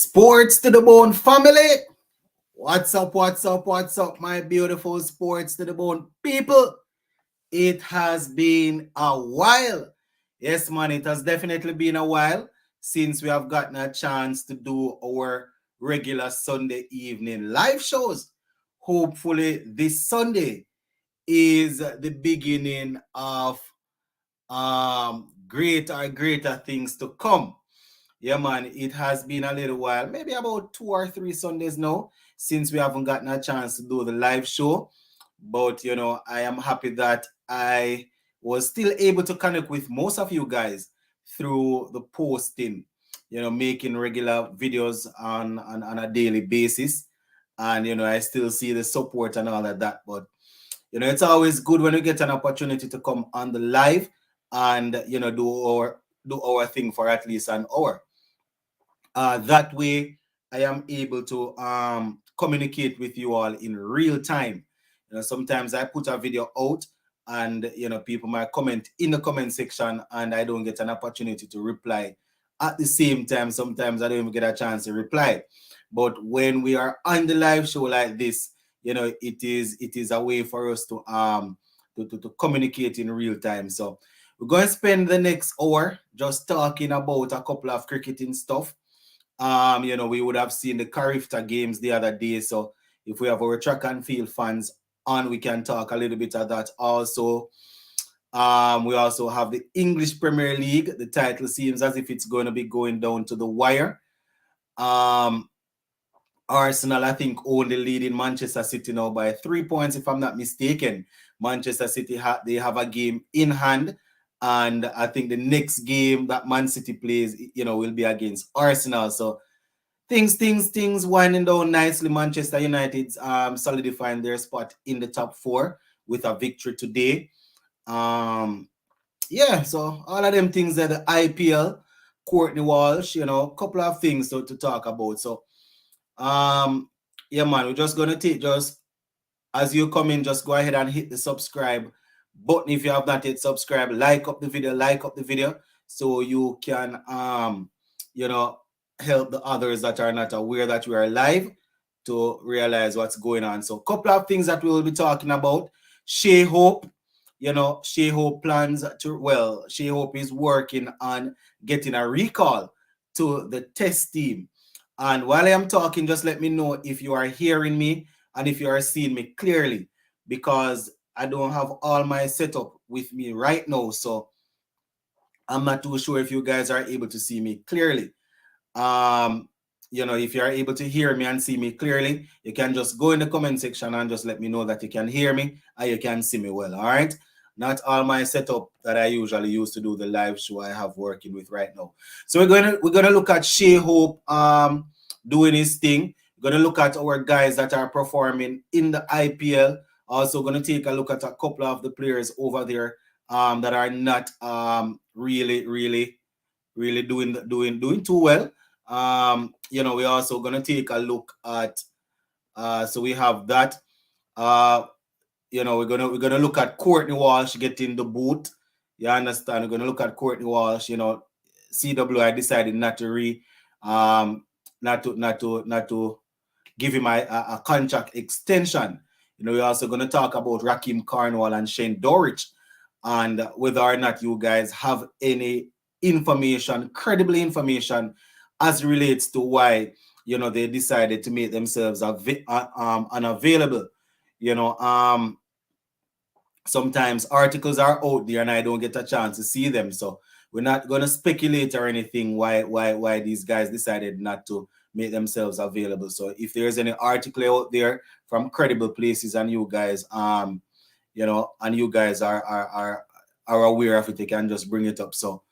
Sports to the bone family. What's up, what's up, what's up, my beautiful sports to the bone people? It has been a while. Yes, man, it has definitely been a while since we have gotten a chance to do our regular Sunday evening live shows. Hopefully, this Sunday is the beginning of greater things to come. Yeah, man, it has been a little while, maybe about 2 or 3 Sundays now, since we haven't gotten a chance to do the live show. But, I am happy that I was still able to connect with most of you guys through the posting, making regular videos on a daily basis. And, I still see the support and all of that. But, it's always good when we get an opportunity to come on the live and, do our thing for at least an hour. That way, I am able to communicate with you all in real time. Sometimes I put a video out, and people might comment in the comment section, and I don't get an opportunity to reply. At the same time, sometimes I don't even get a chance to reply. But when we are on the live show like this, it is a way for us to communicate in real time. So we're going to spend the next hour just talking about a couple of cricketing stuff. We would have seen the Carifta games the other day. So if we have our track and field fans on, we can talk a little bit of that also. We also have the English Premier League. The title seems as if it's going to be going down to the wire. Arsenal, I think, only leading Manchester City now by 3 points, if I'm not mistaken. Manchester City, they have a game in hand. And I think the next game that Man City plays, will be against Arsenal. So things winding down nicely. Manchester United's solidifying their spot in the top four with a victory today. So all of them things that the IPL, Courtney Walsh, a couple of things to talk about. So man, we're just gonna just as you come in, just go ahead and hit the subscribe button if you have not yet subscribed. Like up the video so you can help the others that are not aware that we are live to realize what's going on. So a couple of things that we will be talking about. Shai Hope, Shai Hope Shai Hope is working on getting a recall to the test team. And while I am talking, just let me know if you are hearing me and if you are seeing me clearly, because I don't have all my setup with me right now. So I'm not too sure if you guys are able to see me clearly. If you are able to hear me and see me clearly, you can just go in the comment section and just let me know that you can hear me and you can see me well. All right. Not all my setup that I usually use to do the live show I have working with right now. So we're gonna look at Shai Hope doing his thing. We're gonna look at our guys that are performing in the IPL. Also gonna take a look at a couple of the players over there that are not really doing too well. We're also gonna take a look at so we have that. We're gonna look at Courtney Walsh getting the boot. You understand? We're gonna look at Courtney Walsh. CWI decided not to not to give him a contract extension. We're also gonna talk about Raheem Carnwall and Shane Dorich, and whether or not you guys have any credible information, as relates to why they decided to make themselves unavailable. Sometimes articles are out there and I don't get a chance to see them, so we're not going to speculate or anything why these guys decided not to make themselves available. So if there's any article out there from credible places and you guys and you guys are aware of it, you can just bring it up. So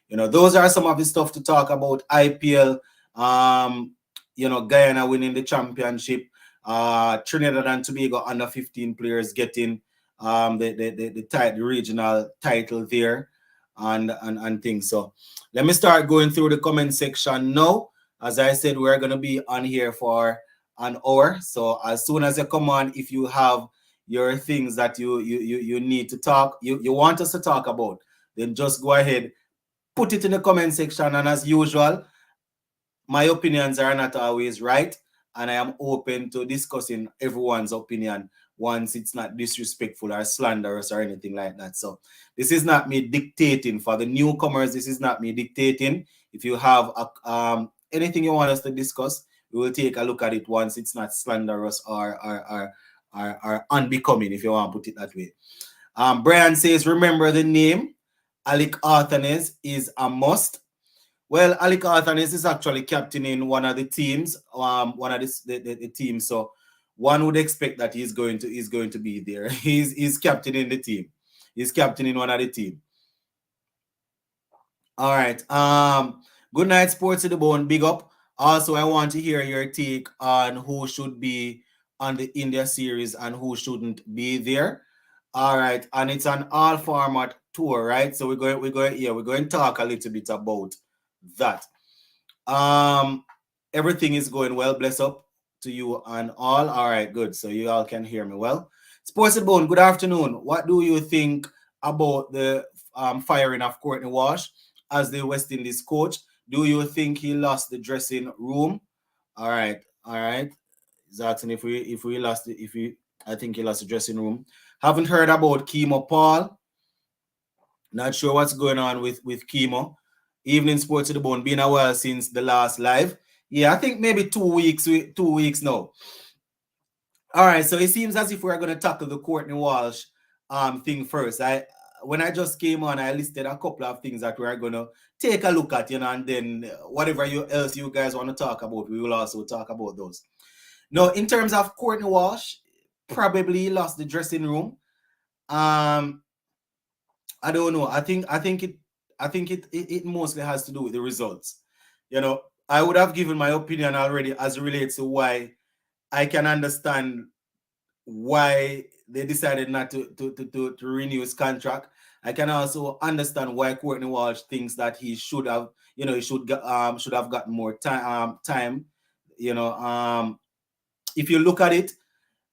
those are some of the stuff to talk about. IPL, Guyana winning the championship, Trinidad and Tobago under 15 players getting the regional title there and things. So let me start going through the comment section now. As I said, we're going to be on here for an hour. So as soon as you come on, if you have your things that you need to talk, you want us to talk about, then just go ahead, put it in the comment section. And as usual, my opinions are not always right, and I am open to discussing everyone's opinion once it's not disrespectful or slanderous or anything like that. So this is not me dictating for the newcomers. This is not me dictating. If you have anything you want us to discuss, we will take a look at it once it's not slanderous or unbecoming, if you want to put it that way. Brian says, remember the name Alec Arthanes is a must. Well, Alec Arthanes is actually captaining one of the teams, one of the teams. So one would expect that he's going to be there. He's captaining the team. He's captaining one of the team. All right. Good night, Sports to the Bone. Big up. Also, I want to hear your take on who should be on the India series and who shouldn't be there. All right, and it's an all format tour, right? So we're going to talk a little bit about that. Everything is going well. Bless up to you and all. All right, good. So you all can hear me well. Sports and Bone, good afternoon. What do you think about the firing of Courtney Walsh as the West Indies coach? Do you think he lost the dressing room? All right, all right. He's asking if we lost if we I think he lost the dressing room. Haven't heard about Chemo Paul. Not sure what's going on with Chemo. Evening Sports to the Bone, been a while since the last live. Yeah, I think maybe 2 weeks. 2 weeks now. All right, so it seems as if we're going to tackle the Courtney Walsh thing first. When I just came on, I listed a couple of things that we're going to take a look at, and then whatever else you guys want to talk about, we will also talk about those. Now, in terms of Courtney Walsh, probably lost the dressing room. I don't know. I think it mostly has to do with the results. I would have given my opinion already as it relates to why I can understand why they decided not to renew his contract. I can also understand why Courtney Walsh thinks that he should have, should have gotten more time. If you look at it,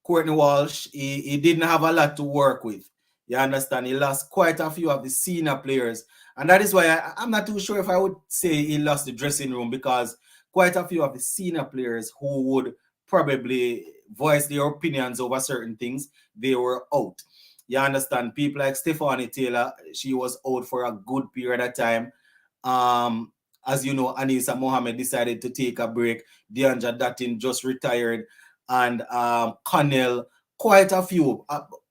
Courtney Walsh, he didn't have a lot to work with. You understand? He lost quite a few of the senior players. And that is why I'm not too sure if I would say he lost the dressing room, because quite a few of the senior players who would probably voice their opinions over certain things, they were out. You understand? People like Stephanie Taylor, she was out for a good period of time. As you know, Anisa Mohammed decided to take a break. Deandra Dattin just retired. And Connell, quite a few.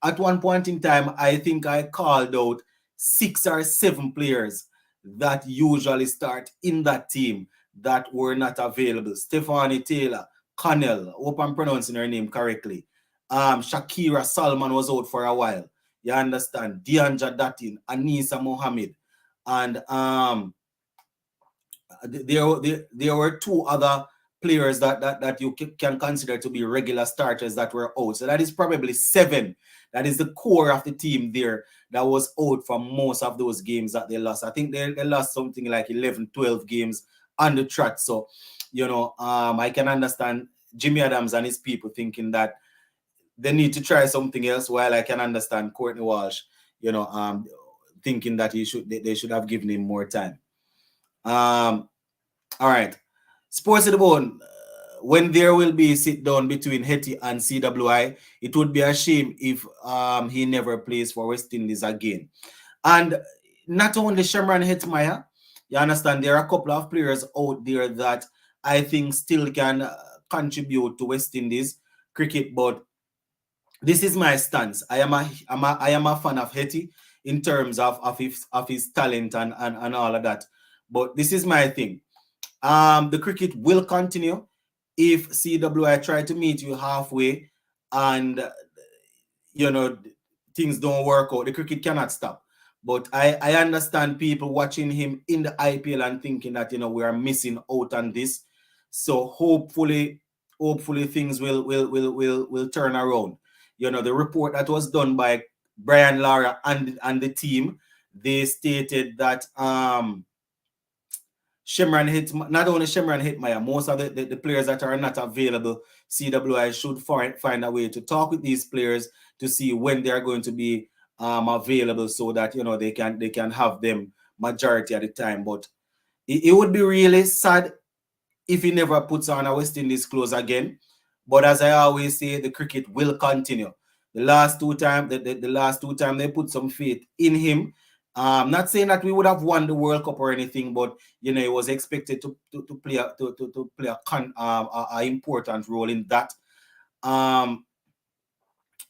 At one point in time, I think I called out 6 or 7 players that usually start in that team that were not available. Stephanie Taylor, Connell, hope I'm pronouncing her name correctly. Shakira Salman was out for a while. You understand? Deandra Dattin, Anisa Mohammed, and there were 2 other players that you can consider to be regular starters that were out. So that is probably 7. That is the core of the team there that was out for most of those games that they lost. I think they lost something like 11, 12 games on the track. So, I can understand Jimmy Adams and his people thinking that they need to try something else, while I can understand Courtney Walsh, thinking that they should have given him more time. All right. Sports of the Bone, when there will be sit down between Hetty and CWI, it would be a shame if he never plays for West Indies again. And not only Shemran Hetmeyer, you understand, there are a couple of players out there that I think still can contribute to West Indies cricket, but this is my stance. I am a fan of Hetty in terms of his talent and all of that. But this is my thing. The cricket will continue if CWI try to meet you halfway and things don't work out. The cricket cannot stop. But I understand people watching him in the IPL and thinking that we are missing out on this. So hopefully things will turn around. The report that was done by Brian Lara and the team, they stated that not only Shemran Hetmeyer, most of the players that are not available, CWI should find a way to talk with these players to see when they are going to be available, so that they can have them majority of the time. But it would be really sad if he never puts on a West Indies clothes again. But as I always say, the cricket will continue. The last two times, the last two times they put some faith in him. Not saying that we would have won the World Cup or anything, but you know, he was expected to play a important role in that. Um,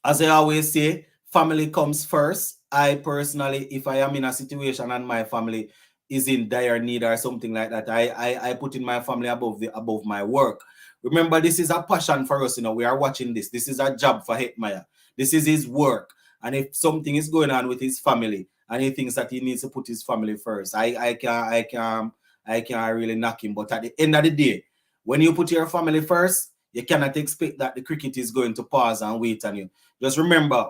as I always say, family comes first. I personally, if I am in a situation and my family is in dire need or something like that, I put in my family above my work. Remember, this is a passion for us. You know, we are watching this. This is a job for Hetmeyer. This is his work. And if something is going on with his family and he thinks that he needs to put his family first, I can't really knock him. But at the end of the day, when you put your family first, you cannot expect that the cricket is going to pause and wait on you. Just remember,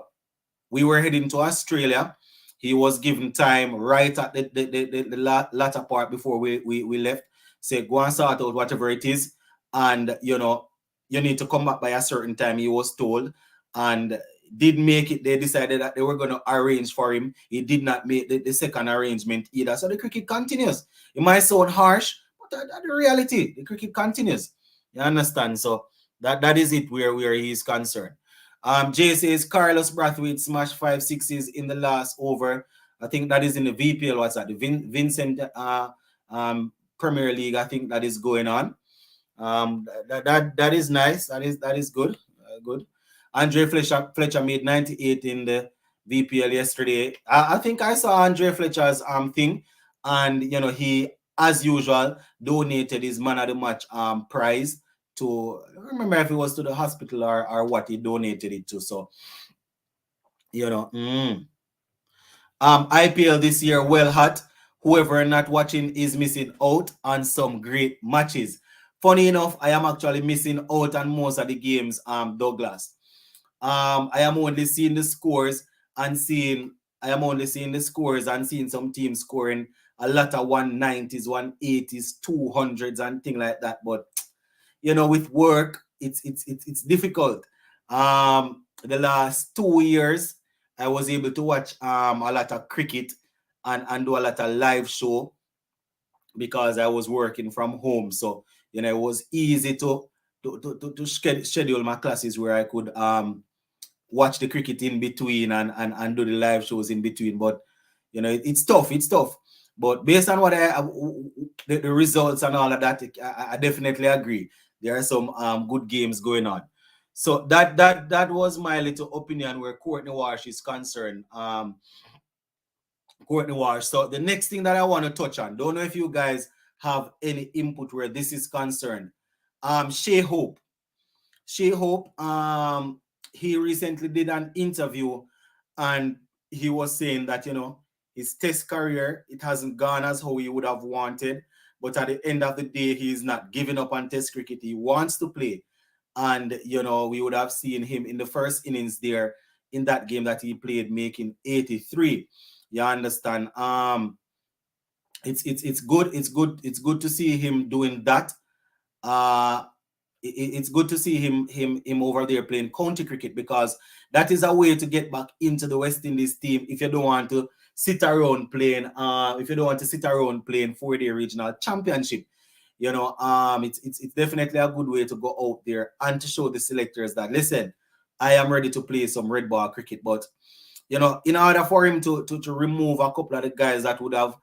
we were heading to Australia. He was given time right at the latter part before we left. Say, go and sort out whatever it is. And, you know, you need to come back by a certain time, he was told. And did make it. They decided that they were going to arrange for him. He did not make the second arrangement either. So the cricket continues. It might sound harsh, but that's the reality. The cricket continues. You understand? So that is it where he is concerned. Jay says Carlos Brathwaite smashed 5 6s in the last over. I think that is in the VPL. What's that? The Vincent Premier League. I think that is going on. That is nice. That is good. Good. Andre Fletcher made 98 in the VPL yesterday. I think I saw Andre Fletcher's thing, and you know, he, as usual, donated his man of the match prize to, I don't remember if it was to the hospital or what he donated it to. So, you know, IPL this year well hot. Whoever not watching is missing out on some great matches. Funny enough, I am actually missing out on most of the games, Douglas. I am only seeing the scores and seeing some teams scoring a lot of 190s, 180s, 200s and things like that. But you know, with work, it's difficult. The last 2 years, I was able to watch a lot of cricket and do a lot of live show because I was working from home. So you know, it was easy to schedule my classes where I could watch the cricket in between and do the live shows in between. But you know, it's tough. But based on what the results and all of that, I definitely agree. There are some good games going on. So that was my little opinion where Courtney Walsh is concerned. Courtney Walsh. So the next thing that I want to touch on, don't know if you guys have any input where this is concerned. Shai Hope. He recently did an interview and he was saying that, you know, his test career, it hasn't gone as how he would have wanted. But at the end of the day, he's not giving up on test cricket. He wants to play. And, you know, we would have seen him in the first innings there in that game that he played, making 83. You understand? It's good to see him doing that. It's good to see him over there playing county cricket, because that is a way to get back into the West Indies team if you don't want to sit around playing 4-day regional championship. You know, it's definitely a good way to go out there and to show the selectors that, listen, I am ready to play some red ball cricket. But you know, in order for him to remove a couple of the guys that would have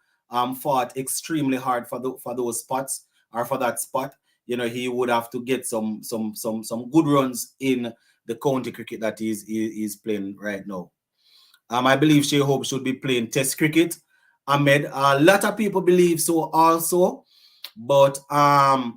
fought extremely hard for those spots or for that spot, you know, he would have to get some good runs in the county cricket that he's playing right now. I believe Shai Hope should be playing test cricket. Ahmed, a lot of people believe so also, but all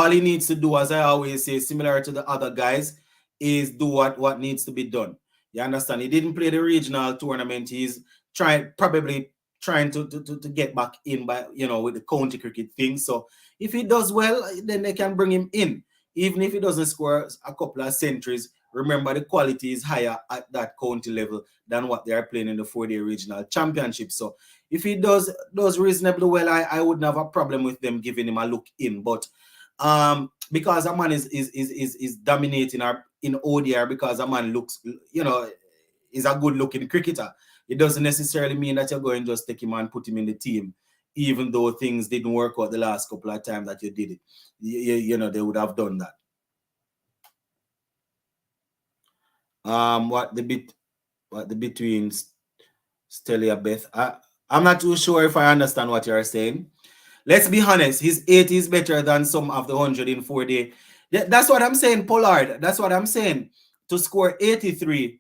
he needs to do, as I always say, similar to the other guys, is do what needs to be done. You understand? He didn't play the regional tournament. He's probably trying to get back in by, you know, with the county cricket thing. So if he does well, then they can bring him in. Even if he doesn't score a couple of centuries, remember the quality is higher at that county level than what they are playing in the 4-day regional championship. So if he does reasonably well, I wouldn't have a problem with them giving him a look in. But because a man is dominating in ODI, because a man looks, you know, is a good looking cricketer, it doesn't necessarily mean that you're going to just take him and put him in the team even though things didn't work out the last couple of times that you did it. You know, they would have done that. What the between Stelia Beth? I'm not too sure if I understand what you're saying. Let's be honest, his 80 is better than some of the 100 in 4 day. That's what I'm saying, Pollard. That's what I'm saying. To score 83,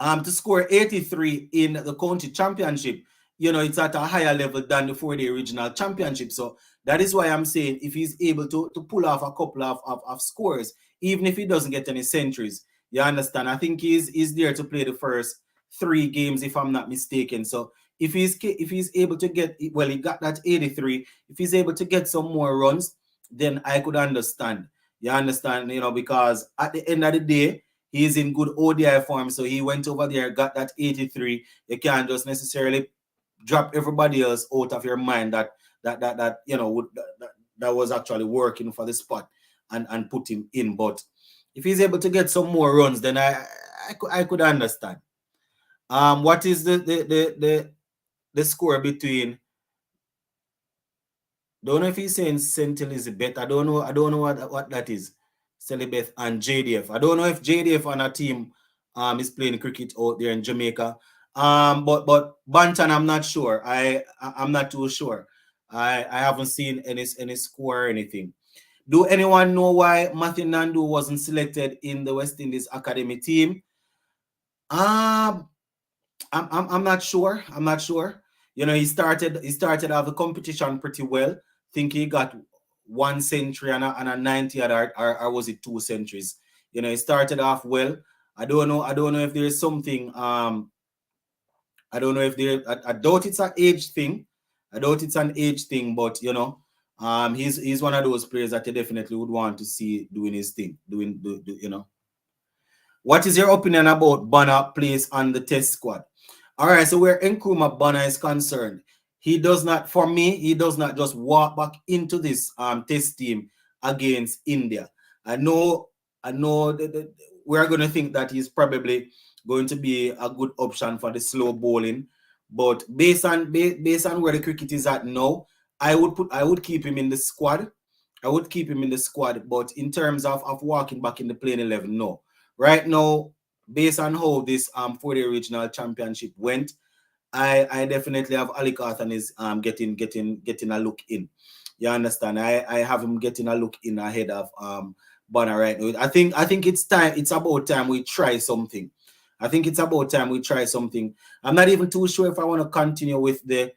to score 83 in the county championship, you know, it's at a higher level than the 4 day regional championship. So that is why I'm saying if he's able to pull off a couple of scores, even if he doesn't get any centuries, you understand? I think he's there to play the first 3 games, if I'm not mistaken. So if he's able to get, well, he got that 83. If he's able to get some more runs, then I could understand. You understand? You know, because at the end of the day, he's in good ODI form, so he went over there, got that 83. You can't just necessarily drop everybody else out of your mind that you know that was actually working for the spot and put him in. But if he's able to get some more runs, then I could understand. What is the score between? Don't know if he's saying Saint Elizabeth. I don't know. I don't know what that is. Celibeth and JDF. I don't know if JDF on a team is playing cricket out there in Jamaica. But Bantan, I'm not sure. I'm not too sure. I haven't seen any score or anything. Do anyone know why Matthew Nandu wasn't selected in the West Indies Academy team? Um, I'm not sure. I'm not sure. You know, he started off the competition pretty well. Think he got 1 century and a 90 or was it 2 centuries? You know, he started off well. I don't know. I don't know if there's something. I don't know if there. I doubt it's an age thing. I doubt it's an age thing. But you know, he's one of those players that you definitely would want to see doing his thing. You know. What is your opinion about Bonner place on the test squad? All right, so where Nkrumah Bonner is concerned, he does not, for me, he does not just walk back into this test team against India. I know that we're going to think that he's probably going to be a good option for the slow bowling, but based on where the cricket is at now, I would keep him in the squad. I would keep him in the squad, but in terms of walking back in the playing 11, no. Right now, based on how this 4-day regional championship went, I definitely have Ali Carthan is getting a look in. You understand? I have him getting a look in ahead of Bonner right now. I think it's time. It's about time we try something. I think it's about time we try something. I'm not even too sure if I want to continue with the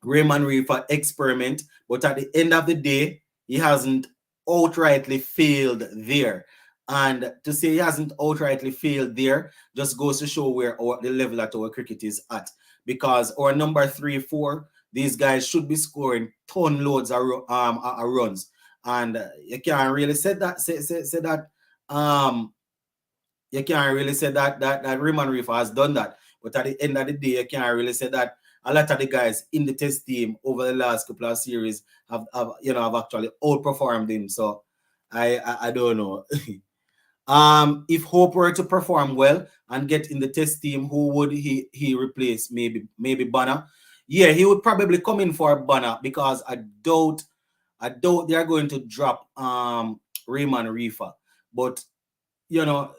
Raymond Reefer experiment, but at the end of the day, he hasn't outrightly failed there. And to say he hasn't outrightly failed there just goes to show where the level that our cricket is at. Because our number 3, 4, these guys should be scoring ton loads of runs. And you can't really say that you can't really say that Raymond Reefer has done that. But at the end of the day, you can't really say that a lot of the guys in the test team over the last couple of series have actually outperformed him. So I don't know. If Hope were to perform well and get in the test team, who would he replace? Maybe Banner. Yeah, he would probably come in for Banner because I doubt they are going to drop Raymond Reefer. But you know,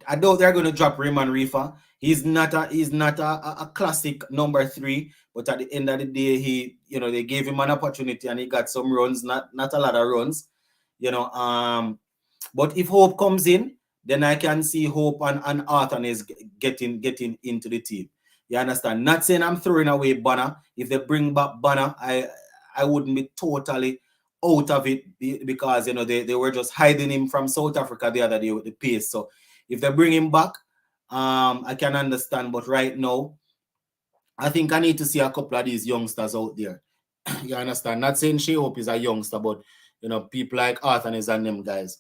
I doubt they're going to drop Raymond Reefer. He's not a classic number 3, but at the end of the day, they gave him an opportunity and he got some runs, not a lot of runs, you know. But if Hope comes in, then I can see Hope and Arthur is getting into the team. You understand? Not saying I'm throwing away Banner. If they bring back Banner, I wouldn't be totally out of it because they were just hiding him from South Africa the other day with the pace. So if they bring him back, I can understand. But right now, I think I need to see a couple of these youngsters out there. You understand? Not saying Shai Hope is a youngster, but people like Arthur and them guys.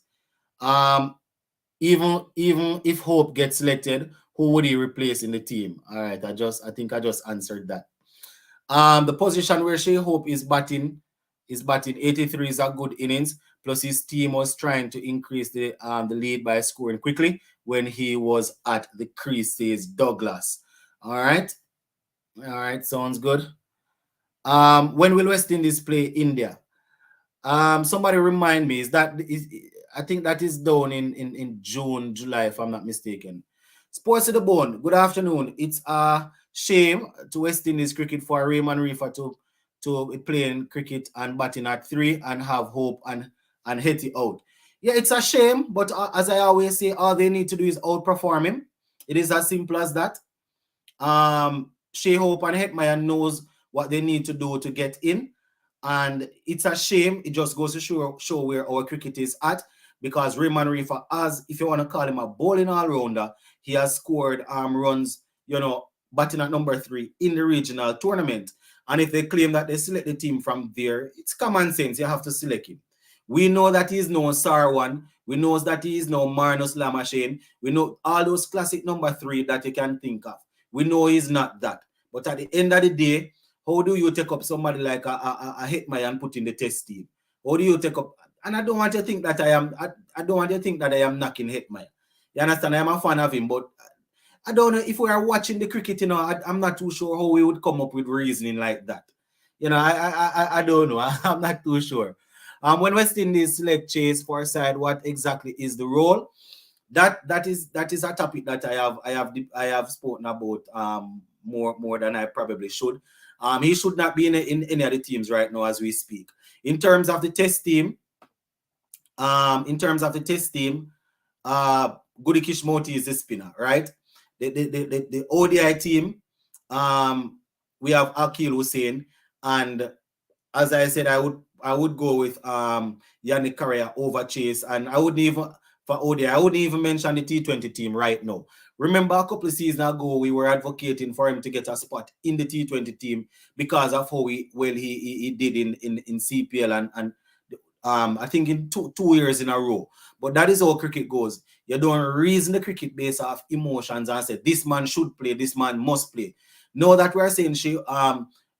Even if Hope gets selected, who would he replace in the team? All right, I think I just answered that. The position where Shai Hope is batting 83 is a good innings. Plus, his team was trying to increase the lead by scoring quickly when he was at the crease, says Douglas. All right. All right, sounds good. When will West Indies play India? Somebody remind me. I think that is done in June, July, if I'm not mistaken. Sports to the Bone. Good afternoon. It's a shame to West Indies cricket for Raymond Reefer to playing cricket and batting at three and have Hope and Hetty out. Yeah, it's a shame, but as I always say, all they need to do is outperform him. It is as simple as that. Shai Hope and Hetmeyer knows what they need to do to get in. And it's a shame. It just goes to show where our cricket is at. Because Raymond Reefer, as if you want to call him a bowling all-rounder, he has scored runs, batting at number 3 in the regional tournament. And if they claim that they select the team from there, it's common sense. You have to select him. We know that he is no Sarwan. We know that he is no Marnus Lamashane. We know all those classic number 3 that you can think of. We know he's not that. But at the end of the day, how do you take up somebody like a Hitman and put in the test team? How do you take up? And I don't want you to think that I don't want you to think that I am knocking Hitman. You understand? I am a fan of him, but I don't know if we are watching the cricket. I'm not too sure how we would come up with reasoning like that. I don't know. I'm not too sure. When West Indies select Chase for a side, what exactly is the role? That is a topic that I have spoken about more than I probably should. He should not be in any of the teams right now as we speak. In terms of the test team, Goody Kishmoti is the spinner, right? The ODI team, we have Akil Hussain, and as I said, I would go with Yannick Correa over Chase, and I wouldn't even for ODI. I wouldn't even mention the T20 team right now. Remember, a couple of seasons ago, we were advocating for him to get a spot in the T20 team because of how he did in CPL and I think in two years in a row. But that is how cricket goes. You don't reason the cricket based off emotions and say this man should play, this man must play. No, that we're saying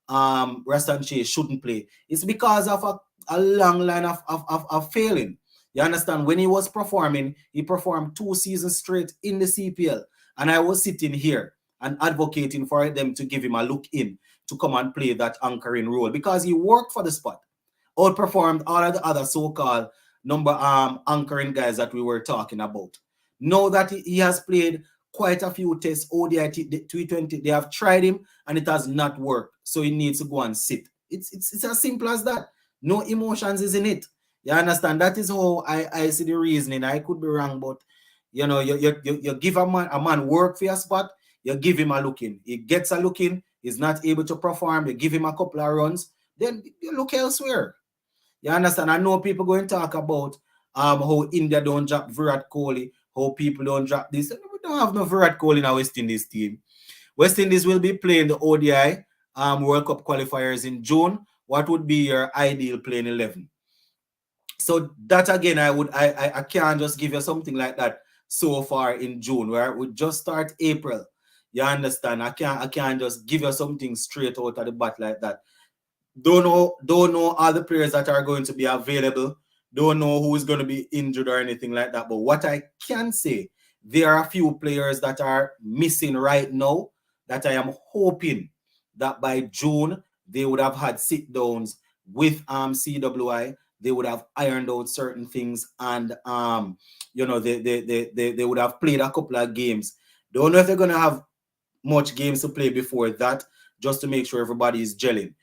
Rastan Shea shouldn't play. It's because of a long line of failing. You understand? When he was performing, he performed 2 seasons straight in the CPL. And I was sitting here and advocating for them to give him a look in to come and play that anchoring role because he worked for the spot. Outperformed all of the other so-called number anchoring guys that we were talking about. Know that he has played quite a few tests, ODI, T20. They have tried him and it has not worked. So he needs to go and sit. It's as simple as that. No emotions is in it. You understand? That is how I see the reasoning. I could be wrong, but you give a man work for your spot, you give him a look in. He gets a look in, he's not able to perform, you give him a couple of runs, then you look elsewhere. You understand? I know people going to talk about how India don't drop Virat Kohli, how people don't drop this. We don't have no Virat Kohli in our West Indies team. West Indies will be playing the ODI World Cup qualifiers in June. What would be your ideal playing 11? So that again, I can't just give you something like that so far in June, where we just start April. You understand? I can't just give you something straight out of the bat like that. Don't know all the players that are going to be available. Don't know who is going to be injured or anything like that. But what I can say, there are a few players that are missing right now that I am hoping that by June they would have had sit downs with CWI. They would have ironed out certain things and they would have played a couple of games. Don't know if they're going to have much games to play before that, just to make sure everybody is gelling.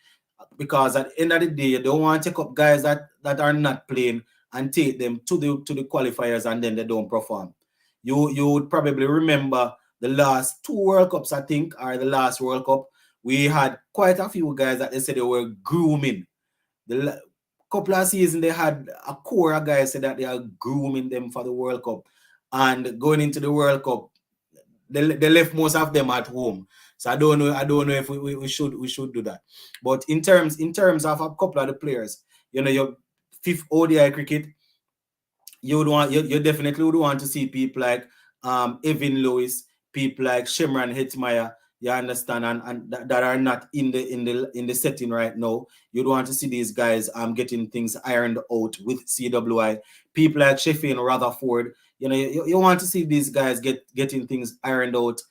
Because at the end of the day, you don't want to take up guys that are not playing and take them to the qualifiers and then they don't perform. You would probably remember the last 2 World Cups, I think, or the last World Cup, we had quite a few guys that they said they were grooming. The couple of seasons they had a core of guys said that they are grooming them for the World Cup. And going into the World Cup, they left most of them at home. So I don't know if we should do that. But in terms of a couple of the players, your fifth ODI cricket, you definitely would want to see people like Evan Lewis, people like Shimran Hetmeyer, you understand, and that are not in the setting right now. You'd want to see these guys getting things ironed out with CWI. People like Sheffield Rutherford, you want to see these guys getting things ironed out.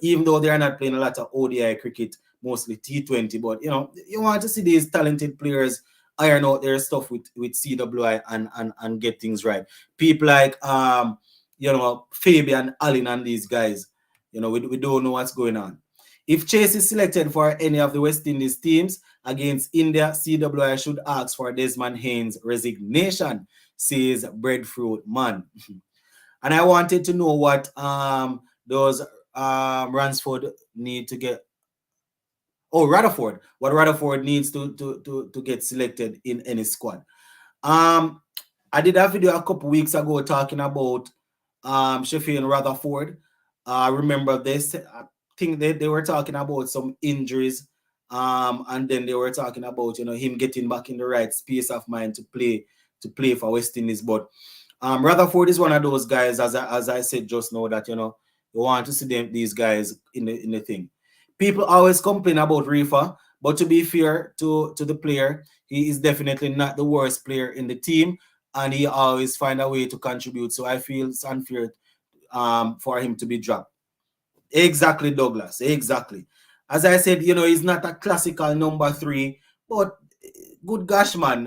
Even though they are not playing a lot of ODI cricket, mostly T20. But you want to see these talented players iron out their stuff with CWI and get things right. People like Fabian Allen and these guys, we don't know what's going on. If Chase is selected for any of the West Indies teams against India, CWI should ask for Desmond Haynes' resignation, says Breadfruit Man. And I wanted to know what those Ransford need to get. Oh, Rutherford. What Rutherford needs to get selected in any squad. I did a video a couple weeks ago talking about Sheffield and Rutherford. Remember this? I think they were talking about some injuries. And then they were talking about him getting back in the right space of mind to play for West Indies. But Rutherford is one of those guys, as I said just now, that you want to see these guys in the thing. People always complain about Rifa, but to be fair to the player, he is definitely not the worst player in the team, and he always find a way to contribute. So I feel it's unfair for him to be dropped. Exactly, Douglas. Exactly. As I said, he's not a classical number 3, but good gosh, man,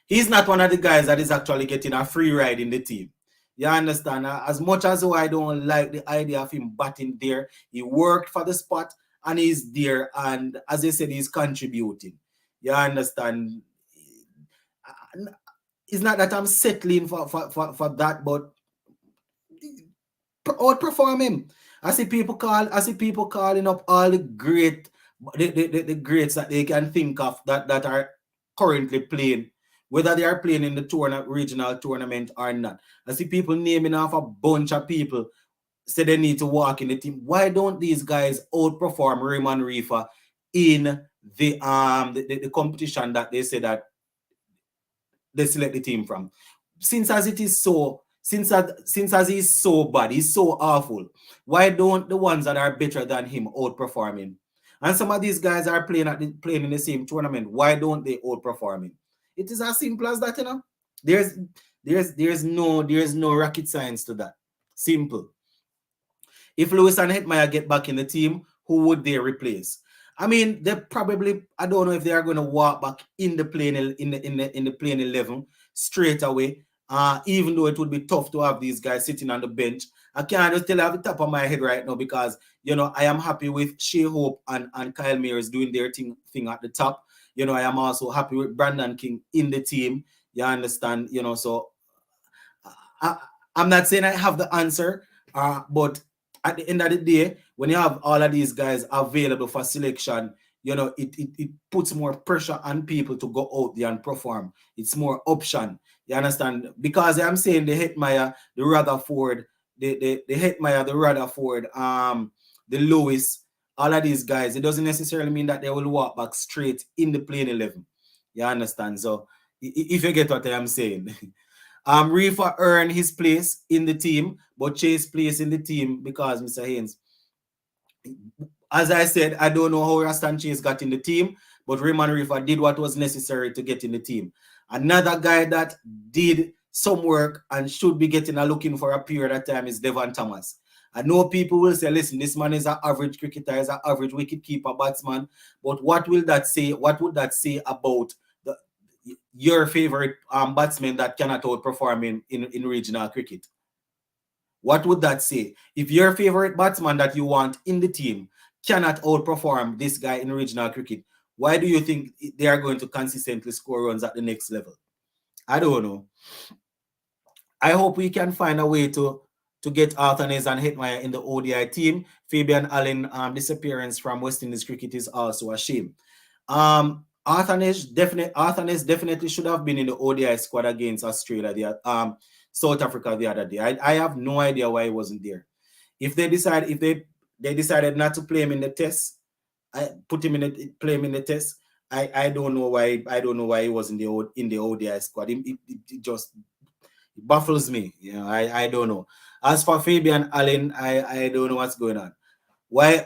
he's not one of the guys that is actually getting a free ride in the team. You understand? As much as I don't like the idea of him batting there, he worked for the spot and he's there. And as I said, he's contributing. You understand? It's not that I'm settling for that, but outperform him. I see people calling up all the the greats that they can think of that are currently playing, whether they are playing in the regional tournament or not. I see people naming off a bunch of people, say they need to walk in the team. Why don't these guys outperform Raymond Reefer in the competition that they say that they select the team from? Since as he's so bad, he's so awful, why don't the ones that are better than him outperform him? And some of these guys are playing in the same tournament. Why don't they outperform him? It is as simple as that, There's no rocket science to that. Simple. If Lewis and Hetmeyer get back in the team, who would they replace? I mean, they probably, I don't know if they are going to walk back in the playing 11 straight away. Even though it would be tough to have these guys sitting on the bench. I can't just tell you off the top of my head right now because I am happy with Shai Hope and Kyle Mears doing their thing at the top. I am also happy with Brandon King in the team. You understand? So I'm not saying I have the answer, but at the end of the day, when you have all of these guys available for selection, it puts more pressure on people to go out there and perform. It's more option. You understand? Because I'm saying the Hetmeyer, the Rutherford, the Hetmeyer, the Rutherford, the Lewis, all of these guys, it doesn't necessarily mean that they will walk back straight in the playing 11. You understand? So if you get what I'm saying. Reefer earned his place in the team, but Chase place in the team because Mr. Haynes. As I said, I don't know how Rastan Chase got in the team, but Raymond Reefer did what was necessary to get in the team. Another guy that did some work and should be getting a looking for a period of time is Devon Thomas. I know people will say, listen, this man is an average cricketer, is an average wicketkeeper batsman, but what will that say? What would that say about your favorite batsman that cannot outperform in regional cricket? What would that say? If your favorite batsman that you want in the team cannot outperform this guy in regional cricket, why do you think they are going to consistently score runs at the next level? I don't know. I hope we can find a way to get Arthanes and Hetmeyer in the ODI team. Fabian Allen disappearance from West Indies cricket is also a shame. Arthanes definitely should have been in the ODI squad against Australia, South Africa the other day. I have no idea why he wasn't there. If they decided not to play him in the test, play him in the test. I don't know why he wasn't in the ODI squad. It just baffles me. I don't know. As for Fabian Allen, I don't know what's going on. Why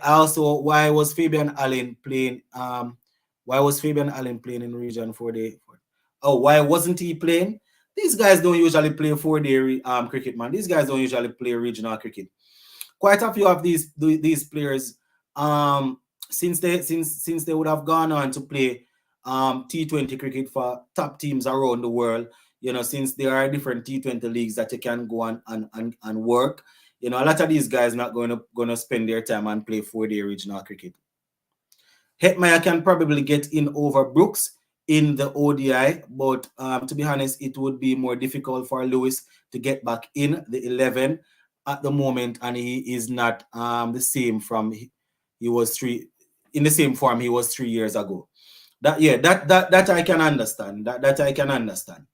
was Fabian Allen playing? Why was Fabian Allen playing in Region 4-day? Why wasn't he playing? These guys don't usually play 4-day cricket, man. These guys don't usually play regional cricket. Quite a few of these players since they would have gone on to play T20 cricket for top teams around the world, since there are different T20 leagues that you can go and work, a lot of these guys not going to spend their time and play 4-day regional cricket. Hetmeyer can probably get in over Brooks in the ODI, but to be honest, it would be more difficult for Lewis to get back in the 11 at the moment, and he is not the same from he was in the same form he was 3 years ago. That I can understand. That I can understand.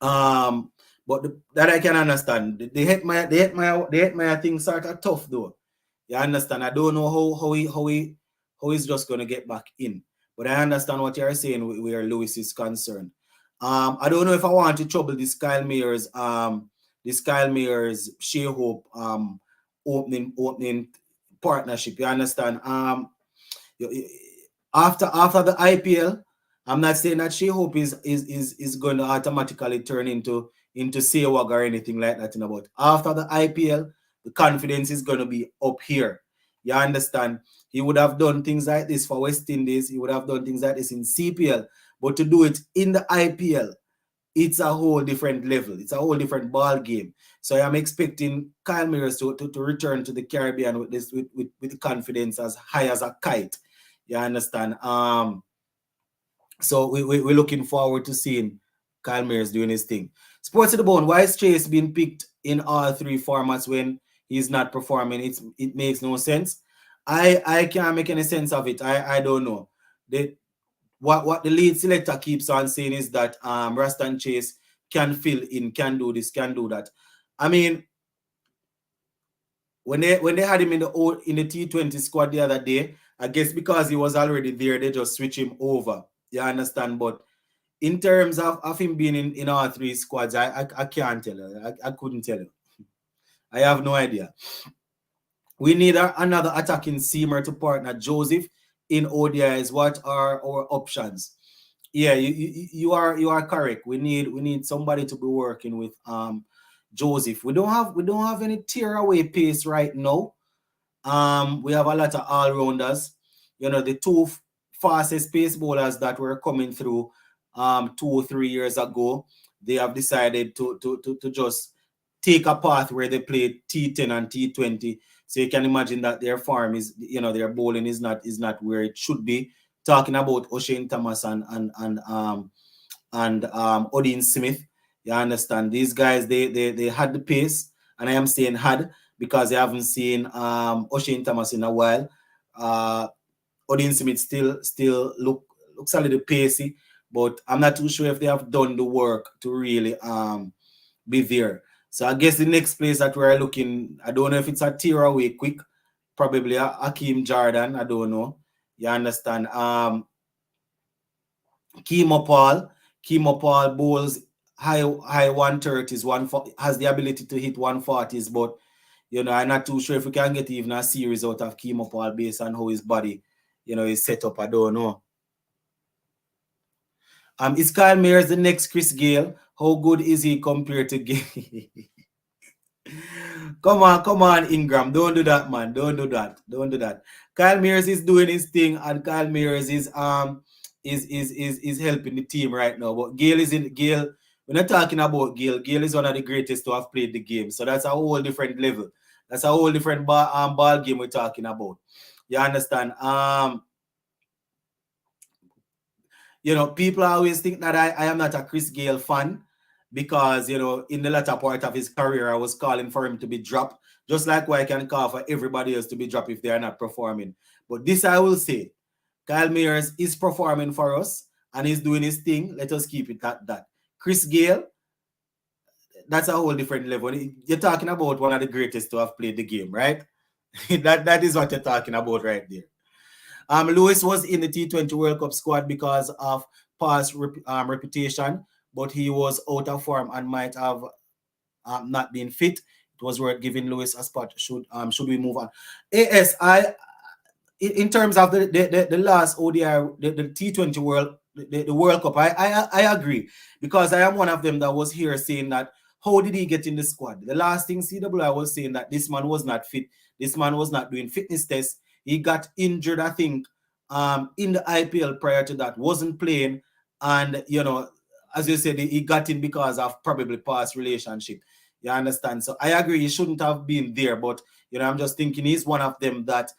But that I can understand. The Hetmeyer thing sort of tough though. You understand? I don't know how he's just gonna get back in. But I understand what you're saying where Lewis is concerned. I don't know if I want to trouble this Kyle Mayers Shai Hope opening partnership. You understand? After the IPL, I'm not saying that Shai Hope is going to automatically turn into Sewag or anything like that. But after the IPL, the confidence is going to be up here. You understand? He would have done things like this for West Indies. He would have done things like this in CPL. But to do it in the IPL, it's a whole different level. It's a whole different ball game. So I'm expecting Kyle Mayers to return to the Caribbean with the confidence as high as a kite. You understand? So we're looking forward to seeing Kyle Mayers doing his thing. Sports to the Bone, why is Chase being picked in all three formats when he's not performing? It makes no sense. I can't make any sense of it. I don't know. What the lead selector keeps on saying is that Rastan Chase can fill in, can do this, can do that. I mean, when they had him in the T20 squad the other day, I guess because he was already there, they just switch him over. You understand? But in terms of him being in all three squads, I can't tell you. I couldn't tell you. I have no idea. We need another attacking seamer to partner Joseph in ODIs. What are our options? Yeah, you are correct. We need somebody to be working with Joseph. We don't have any tear away pace right now. We have a lot of all-rounders. The two fastest pace bowlers that were coming through 2 or 3 years ago, they have decided to just take a path where they play T10 and T20. So you can imagine that their form is, their bowling is not where it should be. Talking about O'Shane Thomas and Odin Smith, you understand? These guys, they had the pace, and I am saying had because I haven't seen O'Shane Thomas in a while. Odin Smith still looks a little pacey, but I'm not too sure if they have done the work to really be there. So I guess the next place that we're looking, I don't know if it's a tier away quick, probably Hakeem Jordan, I don't know. You understand? Kemo Paul bowls high 130s, has the ability to hit 140s, but I'm not too sure if we can get even a series out of Kemo Paul based on how his body, is set up. I don't know. Is Kyle Mayers the next Chris Gayle? How good is he compared to Gayle? Come on, Ingram. Don't do that, man. Don't do that. Kyle Mayers is doing his thing, and Kyle Mayers is helping the team right now. But Gayle. We're not talking about Gayle. Gayle is one of the greatest to have played the game. So that's a whole different level. That's a whole different ball game we're talking about. You understand? People always think that I am not a Chris Gayle fan because, in the latter part of his career, I was calling for him to be dropped, just like I can call for everybody else to be dropped if they are not performing. But this I will say, Kyle Mayers is performing for us and he's doing his thing. Let us keep it at that. Chris Gayle, that's a whole different level. You're talking about one of the greatest to have played the game, right? that is what you're talking about right there. Lewis was in the T20 World Cup squad because of past reputation, but he was out of form and might have not been fit. It was worth giving Lewis a spot. Should we move on? In terms of the last ODI, the T20 World Cup, I agree because I am one of them that was here saying that how did he get in the squad? The last thing CWI was saying that this man was not fit. This man was not doing fitness tests. He got injured, I think, in the IPL prior to that, wasn't playing, and as you said, he got in because of probably past relationship. You understand? So I agree, he shouldn't have been there, but I'm just thinking he's one of them that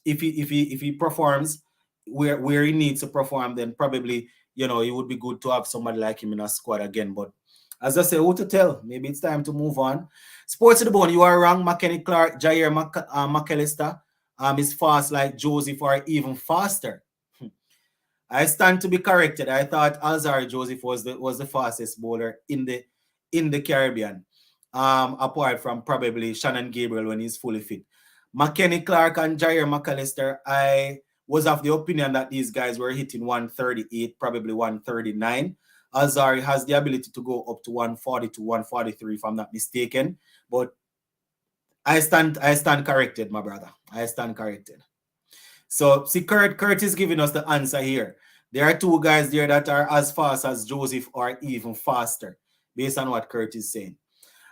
if he performs where he needs to perform, then probably it would be good to have somebody like him in a squad again. But as I say, who to tell? Maybe it's time to move on. Sports to the bone, you are wrong. McKenny Clark, Jair McAllister is fast like Joseph or even faster. I stand to be corrected. I thought Alzarri Joseph was the fastest bowler in the Caribbean, apart from probably Shannon Gabriel when he's fully fit. McKenny Clark and Jair McAllister, I was of the opinion that these guys were hitting 138, probably 139. Alzarri has the ability to go up to 140 to 143, if I'm not mistaken. But I stand corrected, my brother. I stand corrected. So, see, Kurt is giving us the answer here. There are two guys there that are as fast as Joseph or even faster, based on what Kurt is saying.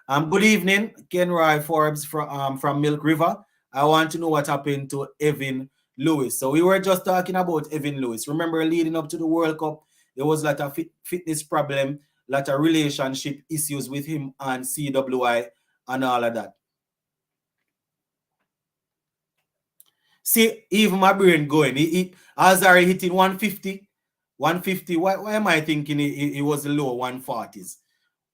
Good evening, Ken Roy Forbes from Milk River. I want to know what happened to Evan Lewis. So we were just talking about Evan Lewis. Remember, leading up to the World Cup, there was a lot of fitness problem, a lot of relationship issues with him and CWI and all of that. See, even my brain going. Alzarri hitting 150. 150. Why am I thinking he was the low 140s?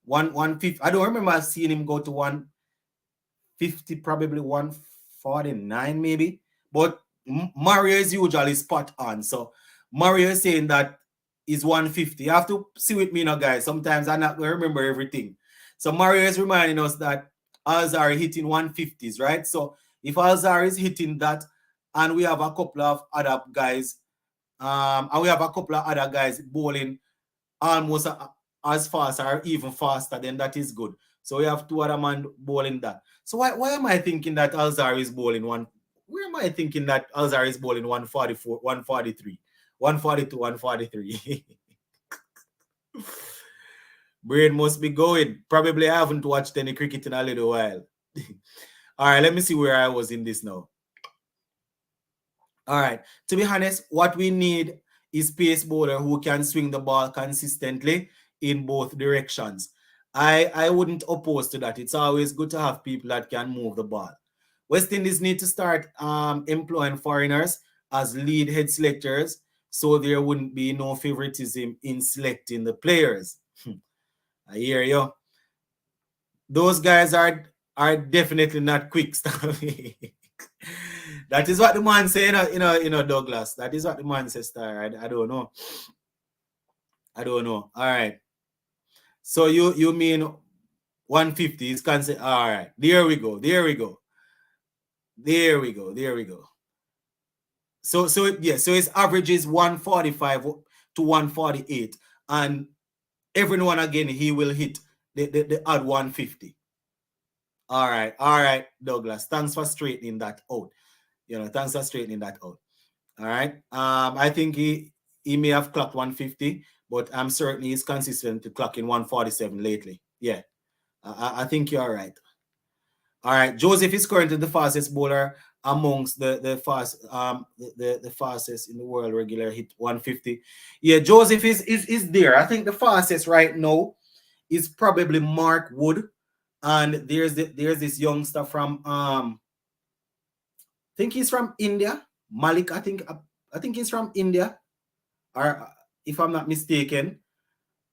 150. I don't remember seeing him go to 150, probably 149 maybe. But Mario is usually spot on. So Mario is saying that is 150. You have to see with me now, guys. Sometimes I'm not going to remember everything. So Mario is reminding us that Alzarri hitting 150s, right? So if Alzarri is hitting that, and we have a couple of other guys, bowling almost as fast or even faster, then that is good. So we have two other men bowling that. So why am I thinking that Alzarri is bowling one? Where am I thinking that Alzarri is bowling 144, 143, 142, 143? Brain must be going. Probably I haven't watched any cricket in a little while. All right, let me see where I was in this now. All right. To be honest, what we need is pace bowler who can swing the ball consistently in both directions. I wouldn't oppose to that. It's always good to have people that can move the ball. West Indies need to start employing foreigners as lead head selectors, so there wouldn't be no favoritism in selecting the players. I hear you. Those guys are definitely not quick. That is what the man say, Douglas. That is what the man says, Star. I don't know. I don't know. All right. So you mean 150 is considered. All right. There we go. So its average is 145 to 148. And every now and again he will hit the odd 150. All right, Douglas. Thanks for straightening that out. Thanks for straightening that out. All right. I think he may have clocked 150, but I'm certain he's consistent to clocking 147 lately. Yeah. I think you're right. All right. Joseph is currently the fastest bowler amongst the fastest in the world, regular hit 150. Yeah, Joseph is there. I think the fastest right now is probably Mark Wood. And there's this youngster from I think he's from India. Malik, I think he's from India, or if I'm not mistaken.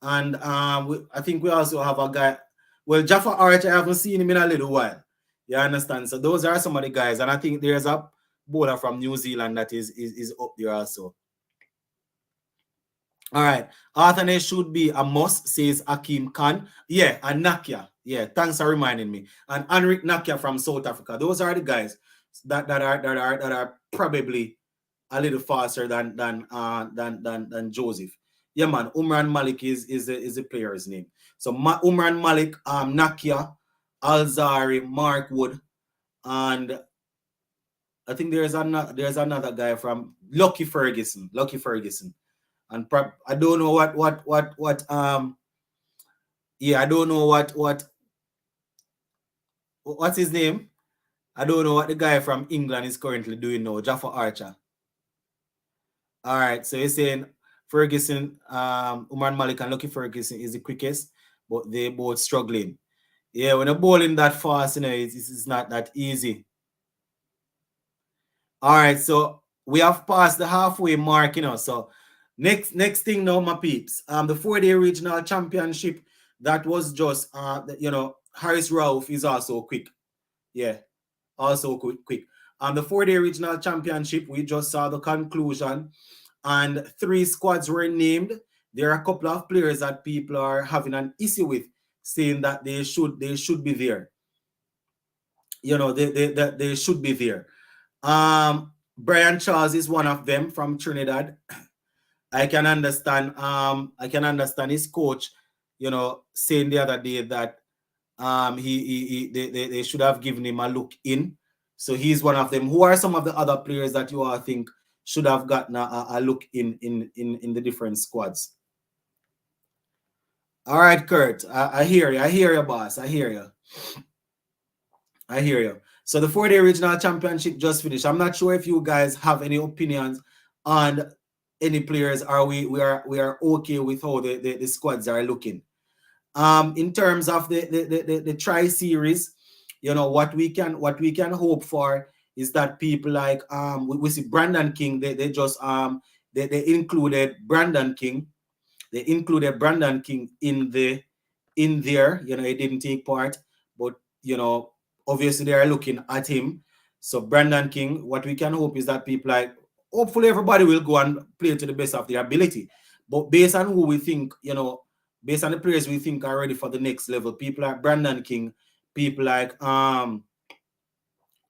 And I think we also have a guy. Well, Jaffa Arch, I haven't seen him in a little while. You understand? So those are some of the guys, and I think there's a bowler from New Zealand that is up there also. All right. Alternate should be a must, says Akim Khan. Yeah, and Nakia. Yeah, thanks for reminding me. And Henrik Nakia from South Africa. Those are the guys that are probably a little faster than Joseph. Yeah, man. Umran Malik is the player's name. So Umran Malik, Nakia, Alzarri, Mark Wood, and I think there's another guy from Lucky Ferguson. And I don't know I don't know what's his name. I don't know what the guy from England is currently doing now, Jaffa Archer. All right, so you're saying Ferguson, Umar Malik and Lucky Ferguson is the quickest, but they both struggling. Yeah, when you're bowling that fast, it's not that easy. All right, so we have passed the halfway mark, So next thing now, my peeps. The 4-day regional championship that was just Harris Rauf is also quick. Yeah, also quick. The 4-day regional championship, we just saw the conclusion, and 3 squads were named. There are a couple of players that people are having an issue with, saying that they should be there. They should be there. Brian Charles is one of them from Trinidad. I can understand. I can understand his coach, saying the other day that they should have given him a look in. So he's one of them. Who are some of the other players that you all think should have gotten a look in the different squads? All right, Kurt. I hear you. I hear you, boss. I hear you. I hear you. So the 4-day regional championship just finished. I'm not sure if you guys have any opinions on any players. Are we are okay with how the squads are looking? In terms of the tri series, what we can hope for is that people like we see Brandon King. They just they included Brandon King. They included Brandon King in there. He didn't take part, but obviously they are looking at him. So Brandon King, what we can hope is that people like, hopefully everybody will go and play to the best of their ability. But based on who we think, based on the players we think are ready for the next level, people like Brandon King, people like Alec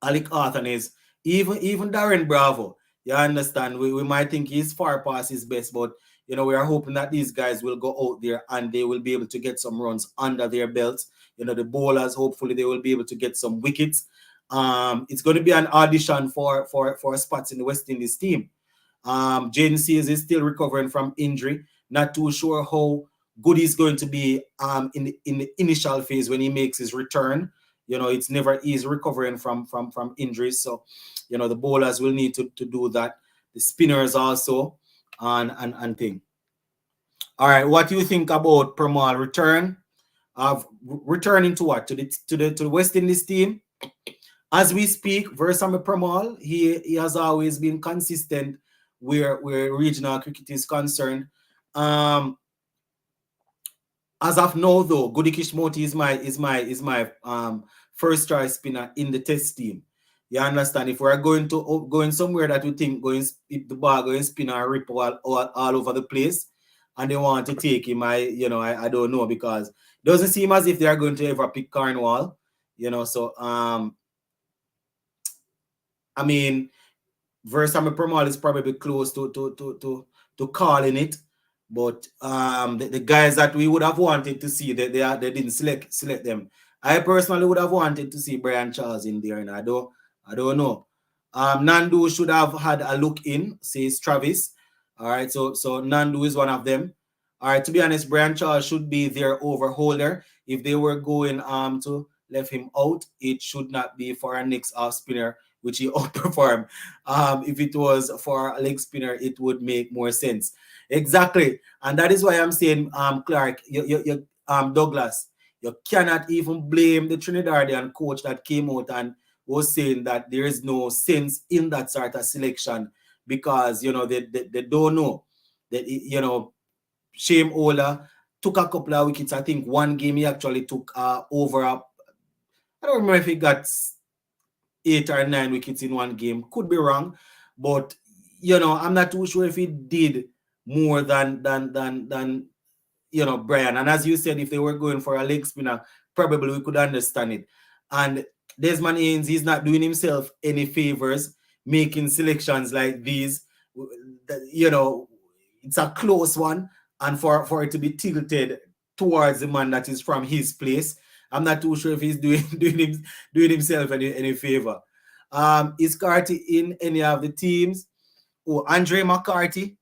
Arthanes, even Darren Bravo. You understand? We might think he's far past his best, but we are hoping that these guys will go out there and they will be able to get some runs under their belts. The bowlers, hopefully they will be able to get some wickets. It's going to be an audition for spots in the West Indies team. Jaden Sears is still recovering from injury. Not too sure how good he's going to be in the initial phase when he makes his return. It's never easy recovering from injuries. So, the bowlers will need to do that. The spinners also and thing. All right, what do you think about Permal return? Returning to what? To the West Indies team? As we speak, Versame Permal, he has always been consistent where regional cricket is concerned. As of now, though, Goody Kishmoti is my first choice spinner in the test team. You understand? If we're going somewhere that we think if the ball going spin or rip all over the place, and they want to take him, I don't know, because it doesn't seem as if they are going to ever pick Cornwall. So I mean, Versame Permal is probably close to calling it. But the guys that we would have wanted to see, they didn't select them. I personally would have wanted to see Brian Charles in there, and I don't know. Nandu should have had a look in, says Travis. All right, so Nandu is one of them. All right, to be honest, Brian Charles should be their overholder. If they were going to left him out, it should not be for a next off spinner, which he outperformed. If it was for a leg spinner, it would make more sense. Exactly. And that is why I'm saying, Clark, Douglas, you cannot even blame the Trinidadian coach that came out and was saying that there is no sense in that sort of selection because, they don't know that, Shame Ola took a couple of wickets. I think one game he actually took over up. I don't remember if he got 8 or 9 wickets in one game. Could be wrong. But, I'm not too sure if he did more than Brian. And as you said, if they were going for a leg spinner, probably we could understand it. And Desmond Haynes, he's not doing himself any favors making selections like these. It's a close one. And for it to be tilted towards the man that is from his place, I'm not too sure if he's doing himself any favor. Is Carty in any of the teams? Oh, Andre McCarthy.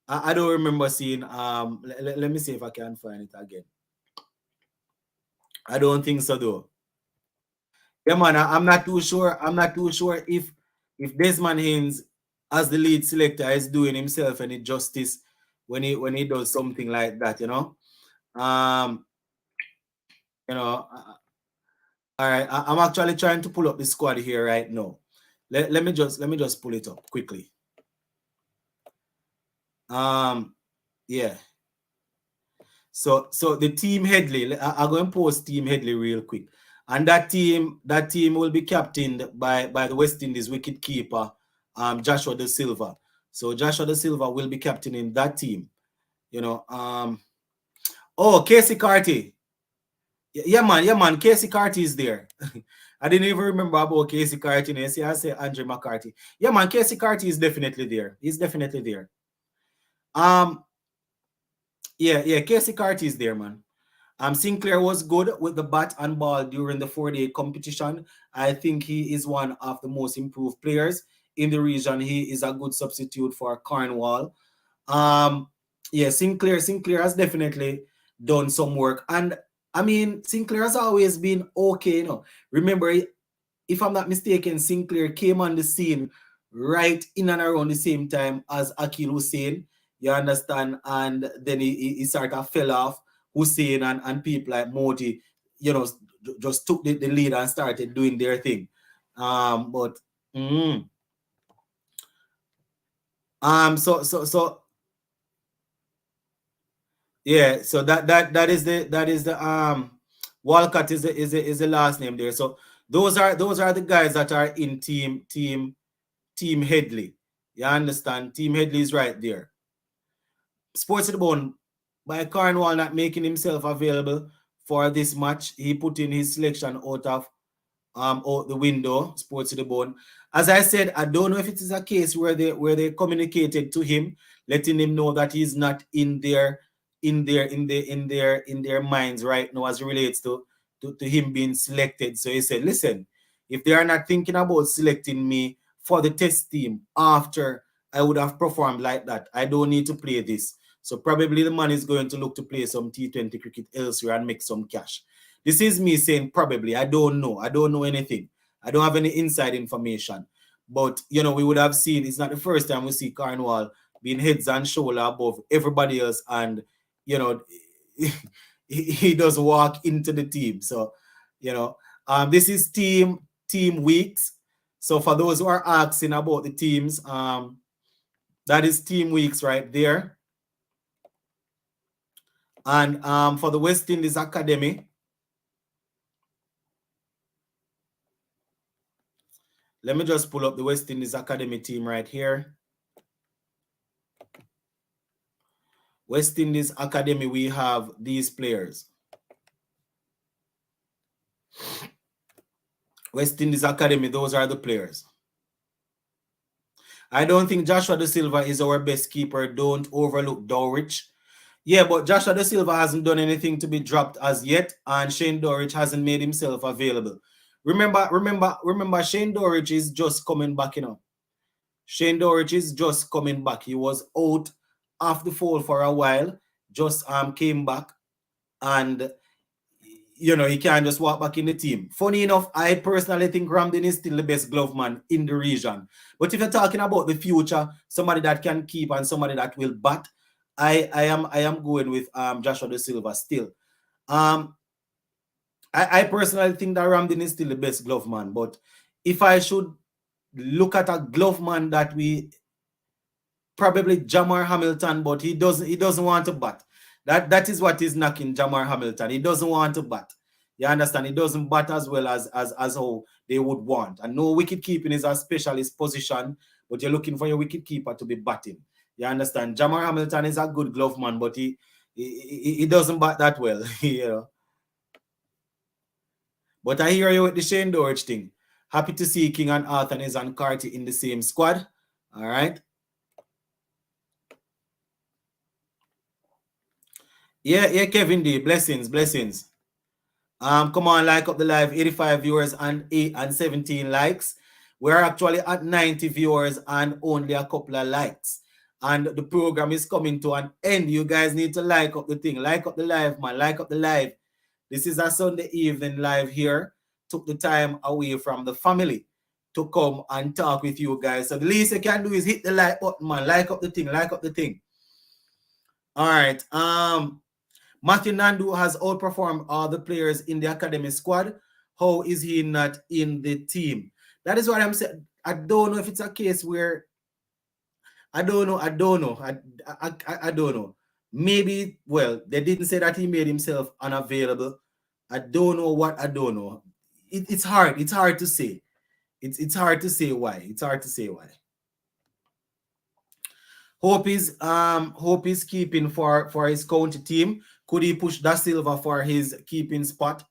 I don't remember seeing. Let me see if I can find it again. I don't think so, though. Yeah, man, I'm not too sure. I'm not too sure if Desmond Haynes, as the lead selector, is doing himself any justice when he does something like that. Um, you know. All right, I'm actually trying to pull up the squad here right now. Let me just pull it up quickly. Yeah. So the team Headley, I'm going to post team Headley real quick, and that team will be captained by the West Indies wicket keeper, Joshua Da Silva. So Joshua Da Silva will be captaining that team. Oh, Casey Carty. Yeah, man. Casey Carty is there. I didn't even remember about Casey Carty. You see, I say Andre McCarthy. Yeah, man. Casey Carty is definitely there. He's definitely there. Yeah. Casey Carty is there, man. Sinclair was good with the bat and ball during the 4-day competition. I think he is one of the most improved players in the region. He is a good substitute for Cornwall. Yeah, Sinclair has definitely done some work. And I mean, Sinclair has always been okay. Remember, if I'm not mistaken, Sinclair came on the scene right in and around the same time as Akil Hussein. You understand? And then he sort of fell off. Hussein and people like Moti, just took the lead and started doing their thing. But so yeah, so that is the Walcott is the last name there. So those are the guys that are in team Headley. You understand? Team Headley is right there. Sports of the Bone, by Cornwall not making himself available for this match, he put in his selection out the window. Sports of the Bone. As I said, I don't know if it is a case where they communicated to him, letting him know that he's not in their minds right now as it relates to him being selected. So he said, listen, if they are not thinking about selecting me for the test team after I would have performed like that, I don't need to play this. So probably the man is going to look to play some T20 cricket elsewhere and make some cash. This is me saying probably. I don't know. I don't know anything. I don't have any inside information. But, we would have seen, it's not the first time we see Cornwall being heads and shoulders above everybody else. And, he does walk into the team. So, this is team weeks. So for those who are asking about the teams, that is team weeks right there. And for the West Indies Academy, let me just pull up the West Indies Academy team right here. West Indies Academy, we have these players. West Indies Academy, those are the players. I don't think Joshua Da Silva is our best keeper. Don't overlook Dowrich. Yeah, but Joshua Da Silva hasn't done anything to be dropped as yet, and Shane Dowrich hasn't made himself available. Remember, Shane Dowrich is just coming back, Shane Dowrich is just coming back. He was out off the fold for a while, just came back, and he can't just walk back in the team. Funny enough, I personally think Ramden is still the best glove man in the region. But if you're talking about the future, somebody that can keep and somebody that will bat, I am going with Joshua Da Silva still. I personally think that Ramden is still the best glove man. But if I should look at a glove man that we probably Jamar Hamilton, but he doesn't want to bat. That is what is knocking Jamar Hamilton. He doesn't want to bat. You understand? He doesn't bat as well as how they would want. And no, wicket keeping is a specialist position, but you're looking for your wicket keeper to be batting. You understand? Jamar Hamilton is a good glove man, but he doesn't bat that well. But I hear you with the Shane Dowrich thing. Happy to see King and Arthur and Carty in the same squad. All right. Yeah, Kevin D. Blessings. Come on, like up the live, 85 viewers and 17 likes. We're actually at 90 viewers and only a couple of likes. And the program is coming to an end. You guys need to like up the thing. Like up the live, man. Like up the live. This is a Sunday evening live here. took the time away from the family to come and talk with you guys. So the least you can do is hit the like button, man. Like up the thing, like up the thing. All right. Matthew Nandu has outperformed all the players in the academy squad. How is he not in the team? That is what I'm saying. I don't know if it's a case where I don't know. I don't know. I don't know. Maybe, well, they didn't say that he made himself unavailable. I don't know what I don't know. It's hard. It's hard to say. It's hard to say why. It's hard to say why. Hope is keeping for his county team. Could he push Da Silva for his keeping spot?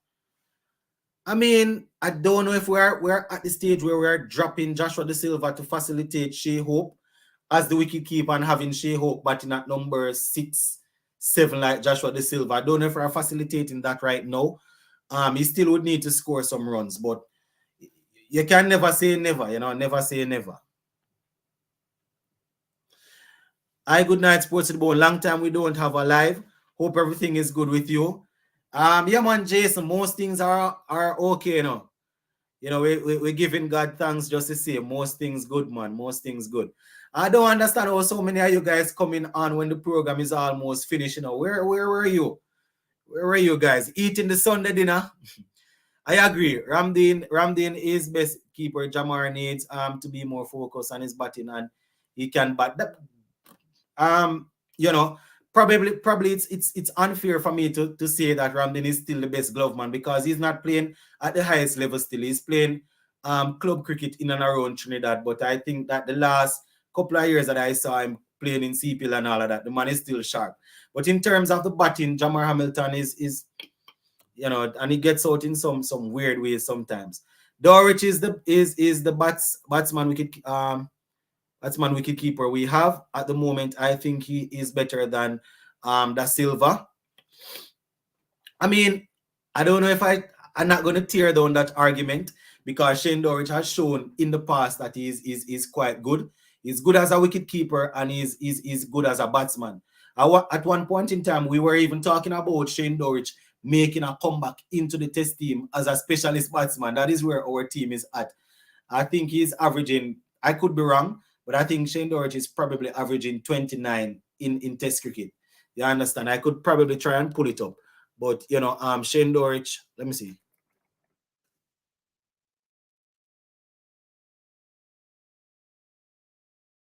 I mean, I don't know if we're at the stage where we're dropping Joshua Da Silva to facilitate Shai Hope as the wicket keeper and having Shai Hope batting at number 6, 7 like Joshua Da Silva. I don't know if we're facilitating that right now. He still would need to score some runs, but you can never say never, never say never. Hi, good night, Sports Ball. Long time we don't have a live. Hope everything is good with you. Yeah, man, Jason, most things are okay, we're giving God thanks just to say most things good, man. Most things good. I don't understand how so many of you guys coming on when the program is almost finished, Where were you? Where were you guys? Eating the Sunday dinner? I agree. Ramdin is best keeper. Jamar needs to be more focused on his batting, and he can bat. You know, probably it's unfair for me to say that Ramdin is still the best glove man because he's not playing at the highest level still. He's playing club cricket in and around Trinidad. But I think that the last couple of years that I saw him playing in CPL and all of that, the man is still sharp. But in terms of the batting, Jamar Hamilton is and he gets out in some weird ways sometimes. Dorich is the batsman wicket keeper we have at the moment. I think he is better than Da Silva. I mean, I don't know if I'm not going to tear down that argument because Shane Dorich has shown in the past that he is quite good. He's good as a wicket keeper and he's good as a batsman. At one point in time, we were even talking about Shane Dorich making a comeback into the test team as a specialist batsman. That is where our team is at. I think he's averaging, I could be wrong, but I think Shane Dorich is probably averaging 29 in test cricket. You understand? I could probably try and pull it up. But, Shane Dorich, let me see.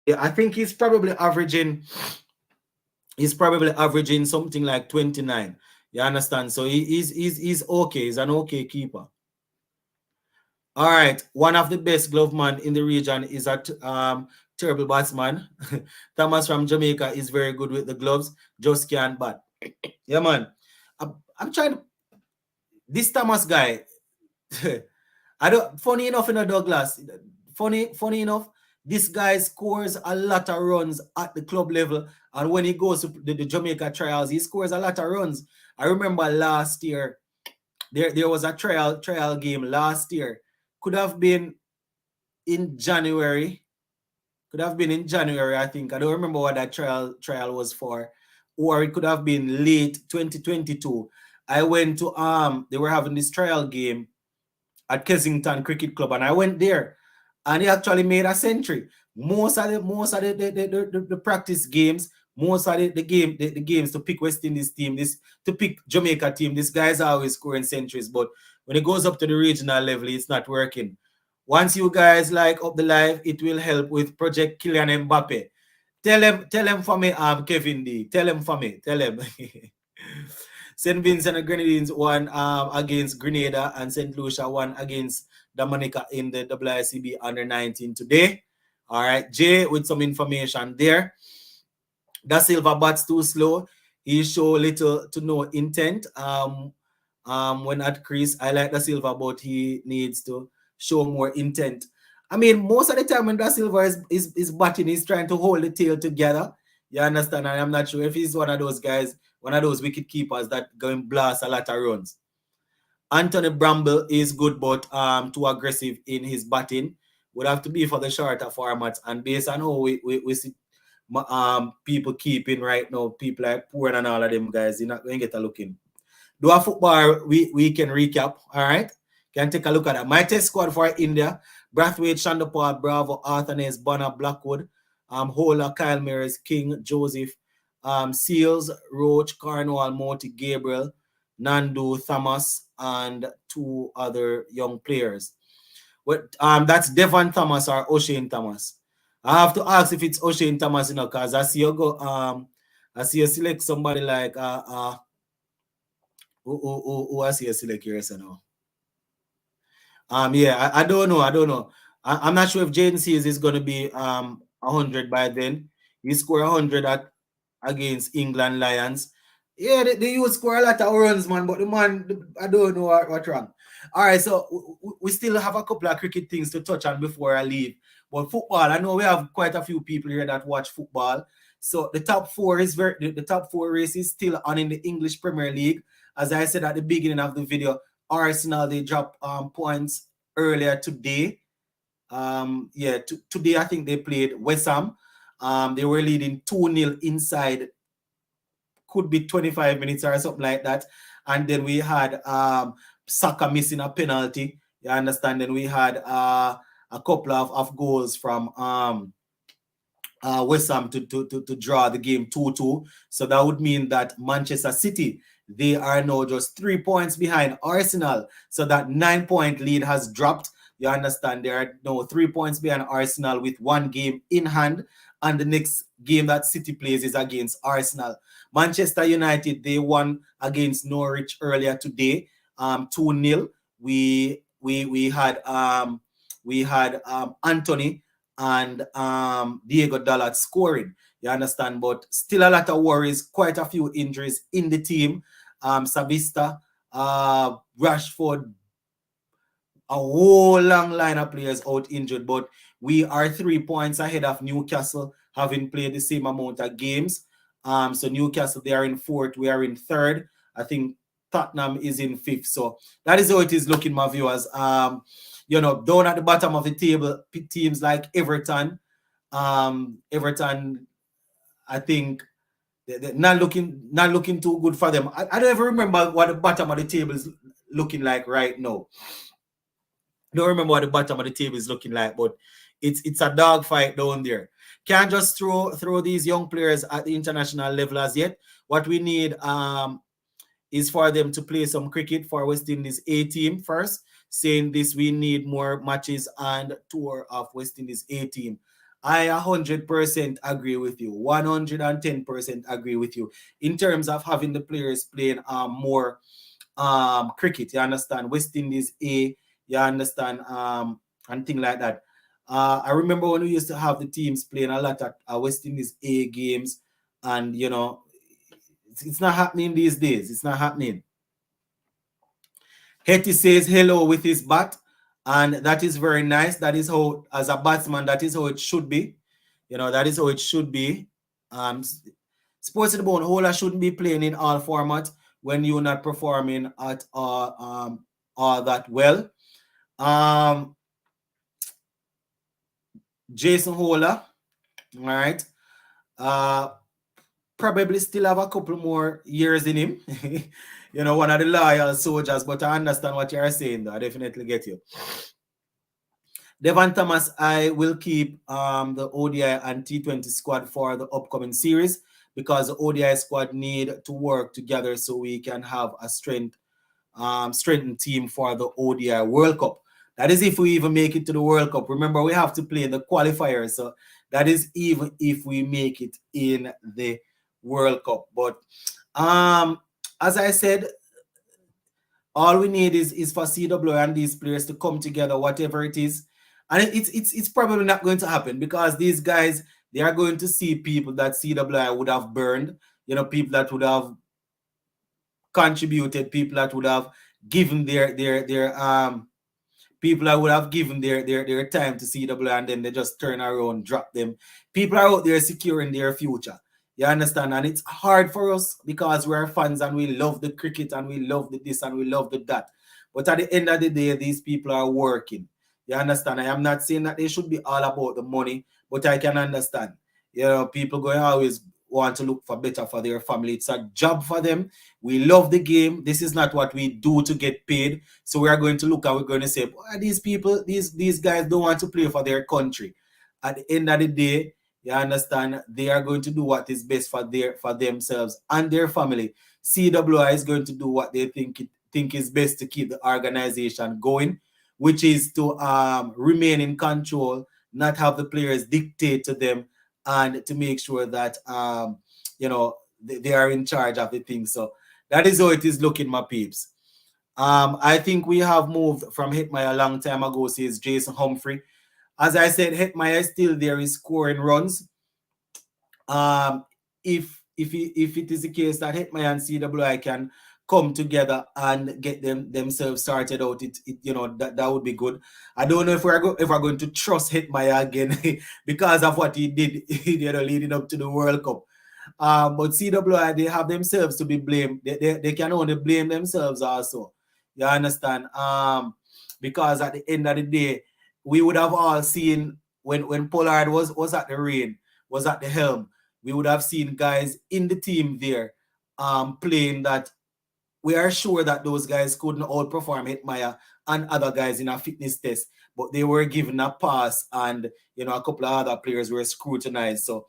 Yeah, I think he's probably averaging something like 29. You understand? So he's okay. He's an okay keeper. All right. One of the best glove man in the region is a terrible batsman. Thomas from Jamaica is very good with the gloves. Just can't bat. Yeah, man. I'm trying to... This Thomas guy, I don't... Funny enough, Douglas. Funny enough, this guy scores a lot of runs at the club level. And when he goes to the Jamaica trials, he scores a lot of runs. I remember last year, there was a trial game last year. Could have been in January. I think. I don't remember what that trial was for. Or it could have been late 2022. I went to they were having this trial game at Kensington Cricket Club, and I went there, and he actually made a century. Most of the practice games, most of the games to pick West Indies team, to pick Jamaica team, this guy's always scoring centuries. But when it goes up to the regional level, it's not working. Once you guys like up the live, it will help with Project Kylian Mbappe. Tell him for me, Kevin D. Tell him for me. Tell him. St. Vincent and Grenadines won against Grenada, and St. Lucia won against Dominica in the WICB under 19 today. All right, Jay, with some information there. Da Silva bats too slow. He show little to no intent. When at crease, I like Da Silva, but he needs to show more intent. I mean, most of the time when Da Silva is batting, he's trying to hold the tail together. You understand? And I'm not sure if he's one of those guys, one of those wicket keepers that go and blast a lot of runs. Anthony Bramble is good, but too aggressive in his batting. Would have to be for the shorter formats. And based on how we see people keeping right now, people like Poor and all of them guys, you're not going to get a look in. Do a football we can recap, all right? Can take a look at that. My test squad for India: Brathwaite, Shandapal, Bravo, Arthanes, Bonner, Blackwood, Hola, Kyle Mears, King, Joseph, Seals, Roach, Cornwall, Moti, Gabriel, Nandu, Thomas, and 2 other young players. That's Devon Thomas or O'Shane Thomas. I have to ask if it's O'Shane Thomas, because I see you go I see you select somebody like who I see you select here, so now. Yeah, I don't know. I'm not sure if Jaden Sears is going to be 100 by then. He scored 100 against England Lions. Yeah, they used score a lot of runs, man, but the man, I don't know what's wrong. All right, so we still have a couple of cricket things to touch on before I leave. But football, I know we have quite a few people here that watch football. So the top 4 is the top 4 race is still on in the English Premier League. As I said at the beginning of the video, Arsenal, they dropped points earlier today. Today I think they played West Ham. They were leading 2-0 inside, could be 25 minutes or something like that. And then we had Saka missing a penalty. You understand? Then we had a couple of goals from West Ham to draw the game 2-2. So that would mean that Manchester City, they are now just 3 points behind Arsenal. So that 9-point lead has dropped. You understand? They are now 3 points behind Arsenal with 1 game in hand. And the next game that City plays is against Arsenal. Manchester United, they won against Norwich earlier today, 2-0. We had Anthony and Diego Dalot scoring. You understand? But still a lot of worries, quite a few injuries in the team. Savista, Rashford, a whole long line of players out injured, but we are 3 points ahead of Newcastle, having played the same amount of games. So Newcastle, they are in 4th, we are in 3rd. I think Tottenham is in 5th. So that is how it is looking, my viewers. Down at the bottom of the table, teams like Everton, I think they're not looking too good for them. I don't even remember what the bottom of the table is looking like right now. Don't remember what the bottom of the table is looking like, but it's a dogfight down there. Can't just throw these young players at the international level as yet. What we need is for them to play some cricket for West Indies A team first. Saying this, we need more matches and tour of West Indies A team. I 100% agree with you. 110% agree with you in terms of having the players playing more cricket. You understand? West Indies A. You understand? And things like that. I remember when we used to have the teams playing a lot at West Indies A games, and it's not happening these days. It's not happening. Hetty says hello with his bat, and that is very nice. That is how, as a batsman, that is how it should be. That is how it should be. Sports in the Bone, Hola shouldn't be playing in all formats when you're not performing at all that well. Jason Hola, all right. Probably still have a couple more years in him. One of the loyal soldiers, but I understand what you're saying, though. I definitely get you. Devon Thomas, I will keep the ODI and T20 squad for the upcoming series, because the ODI squad need to work together so we can have a strengthened team for the ODI World Cup. That is if we even make it to the World Cup. Remember, we have to play in the qualifiers, so that is even if we make it in the World Cup. But as I said, all we need is for CW and these players to come together, whatever it is. And it's probably not going to happen, because these guys, they are going to see people that CWI would have burned, people that would have contributed, people that would have given their people that would have given their time to CWI, and then they just turn around, drop them. People are out there securing their future. You understand? And it's hard for us because we're fans and we love the cricket and we love the this and we love the that. But at the end of the day, these people are working. You understand? I am not saying that they should be all about the money, but I can understand. People going always want to look for better for their family. It's a job for them. We love the game. This is not what we do to get paid. So we are going to look and we're going to say, these people, these guys don't want to play for their country. At the end of the day, you understand, they are going to do what is best for themselves and their family. CWI is going to do what they think is best to keep the organization going, which is to remain in control, not have the players dictate to them, and to make sure that they are in charge of the thing. So that is how it is looking, my peeps. I think we have moved from Hitmaya a long time ago, says Jason Humphrey. As I said, Hitmaya is still there, is scoring runs. If it is the case that Hitmaya and CWI can come together and get themselves started out, that would be good. I don't know if we're going to trust Hitmaya again because of what he did, leading up to the World Cup. But CWI, they have themselves to be blamed. They can only blame themselves also. You understand? Because at the end of the day, we would have all seen when Pollard was at the reign, was at the helm, we would have seen guys in the team there playing that we are sure that those guys couldn't outperform Hitmaya and other guys in a fitness test, but they were given a pass, and a couple of other players were scrutinized. So,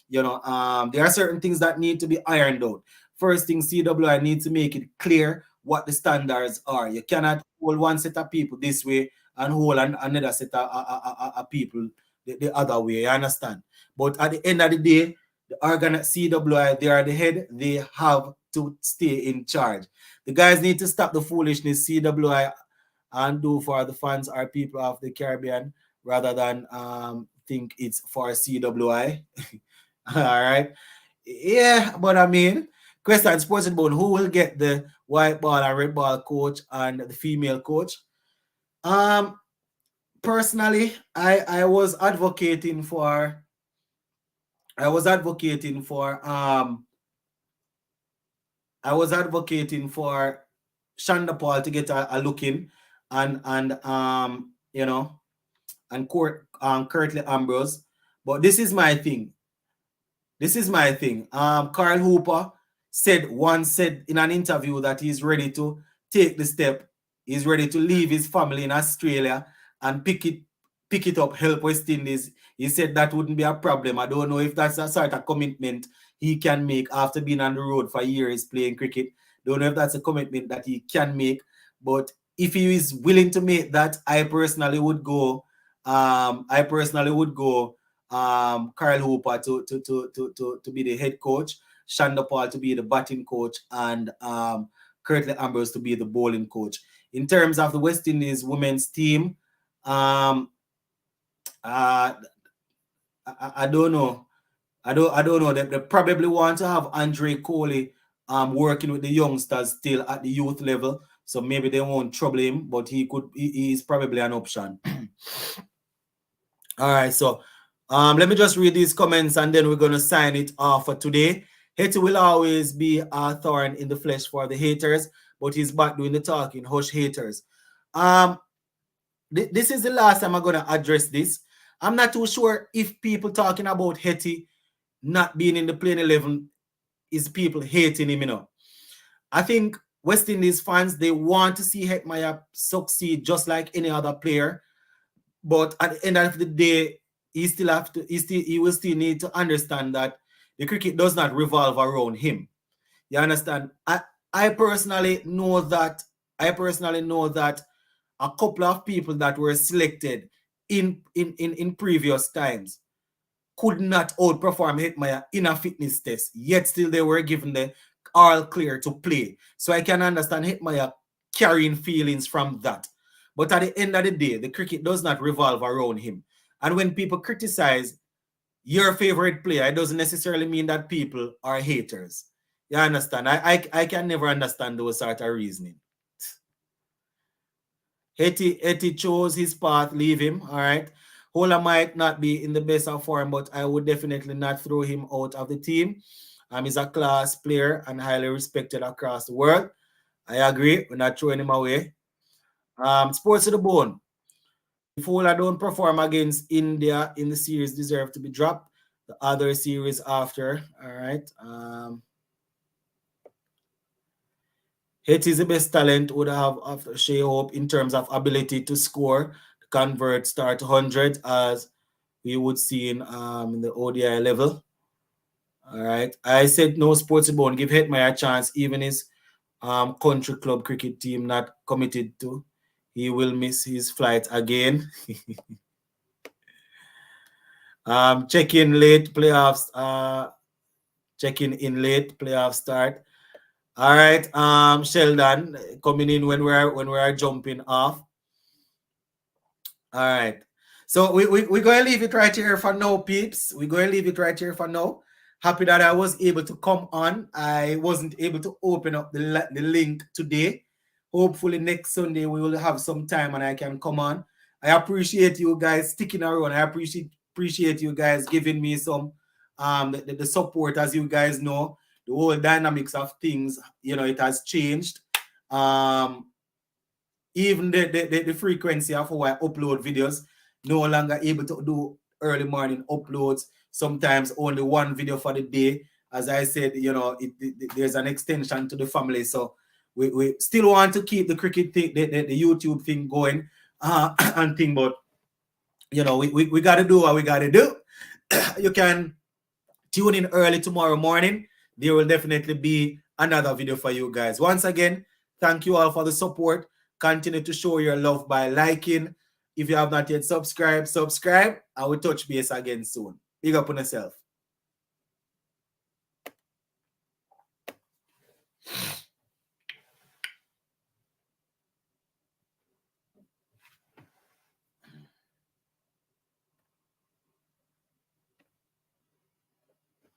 there are certain things that need to be ironed out. First thing, CWI needs to make it clear what the standards are. You cannot hold one set of people this way and hold another set of people the other way. You understand? But at the end of the day, the CWI, they are the head. They have to stay in charge. The guys need to stop the foolishness CWI and do for the fans or people of the Caribbean rather than think it's for CWI. All right. Yeah, but I mean, question sports about who will get the white ball and red ball coach and the female coach. Personally, I was advocating for Shanda Paul to get a look in, and Curtly Ambrose. But this is my thing. Carl Hooper said in an interview that he's ready to take the step. He's ready to leave his family in Australia and pick it up, help West Indies. He said that wouldn't be a problem. I don't know if that's a sort of commitment he can make after being on the road for years playing cricket. Don't know if that's a commitment that he can make. But if he is willing to make that, I personally would go. Carl Hooper to be the head coach, Shanda Paul to be the batting coach, and Curtly Ambrose to be the bowling coach. In terms of the West Indies women's team, I don't know. I don't know. They probably want to have Andre Coley working with the youngsters still at the youth level. So maybe they won't trouble him, but he is probably an option. All right, so let me just read these comments and then we're going to sign it off for today. Hetty will always be a thorn in the flesh for the haters, but he's back doing the talking. Hush, haters. This is the last time I'm going to address this. I'm not too sure if people talking about Hetty not being in the playing 11 is people hating him, I think West Indies fans, they want to see Hetmaya succeed just like any other player. But at the end of the day, he will still need to understand that the cricket does not revolve around him. You understand? I personally know that a couple of people that were selected in previous times could not outperform Hetmaya in a fitness test, yet still they were given the all clear to play. So I can understand Hetmaya carrying feelings from that. But at the end of the day, the cricket does not revolve around him. And when people criticize your favorite player, it doesn't necessarily mean that people are haters. You understand? I can never understand those sort of reasoning. Hetty chose his path, leave him, all right? Hola might not be in the best of form, but I would definitely not throw him out of the team. He's a class player and highly respected across the world. I agree. We're not throwing him away. Sports to the bone. If Hola don't perform against India in the series, deserve to be dropped. the other series after. All right. Haiti is the best talent would have after Shai Hope in terms of ability to score, convert, start 100 as we would see in the ODI level. All right. I said no sports bone. Give Hetmyer a chance, even his country club cricket team not committed to. He will miss his flight again. Check in late playoffs. Checking in late playoff start. All right. Sheldon coming in when we're jumping off. All right. So we're going to leave it right here for now, peeps. We're going to leave it right here for now. Happy that I was able to come on. I wasn't able to open up the link today. Hopefully next Sunday we will have some time and I can come on. I appreciate you guys sticking around. I appreciate you guys giving me some the support. As you guys know, the whole dynamics of things, it has changed. Even the frequency of how I upload videos, no longer able to do early morning uploads, sometimes only one video for the day. As I said, there's an extension to the family, so we still want to keep the cricket thing, the YouTube thing going, and thing, but we got to do what we got to do. You can tune in early tomorrow morning. There will definitely be another video for you guys. Once again, thank you all for the support. Continue to show your love by liking. If you have not yet subscribed, subscribe. I will touch base again soon. Big up on yourself.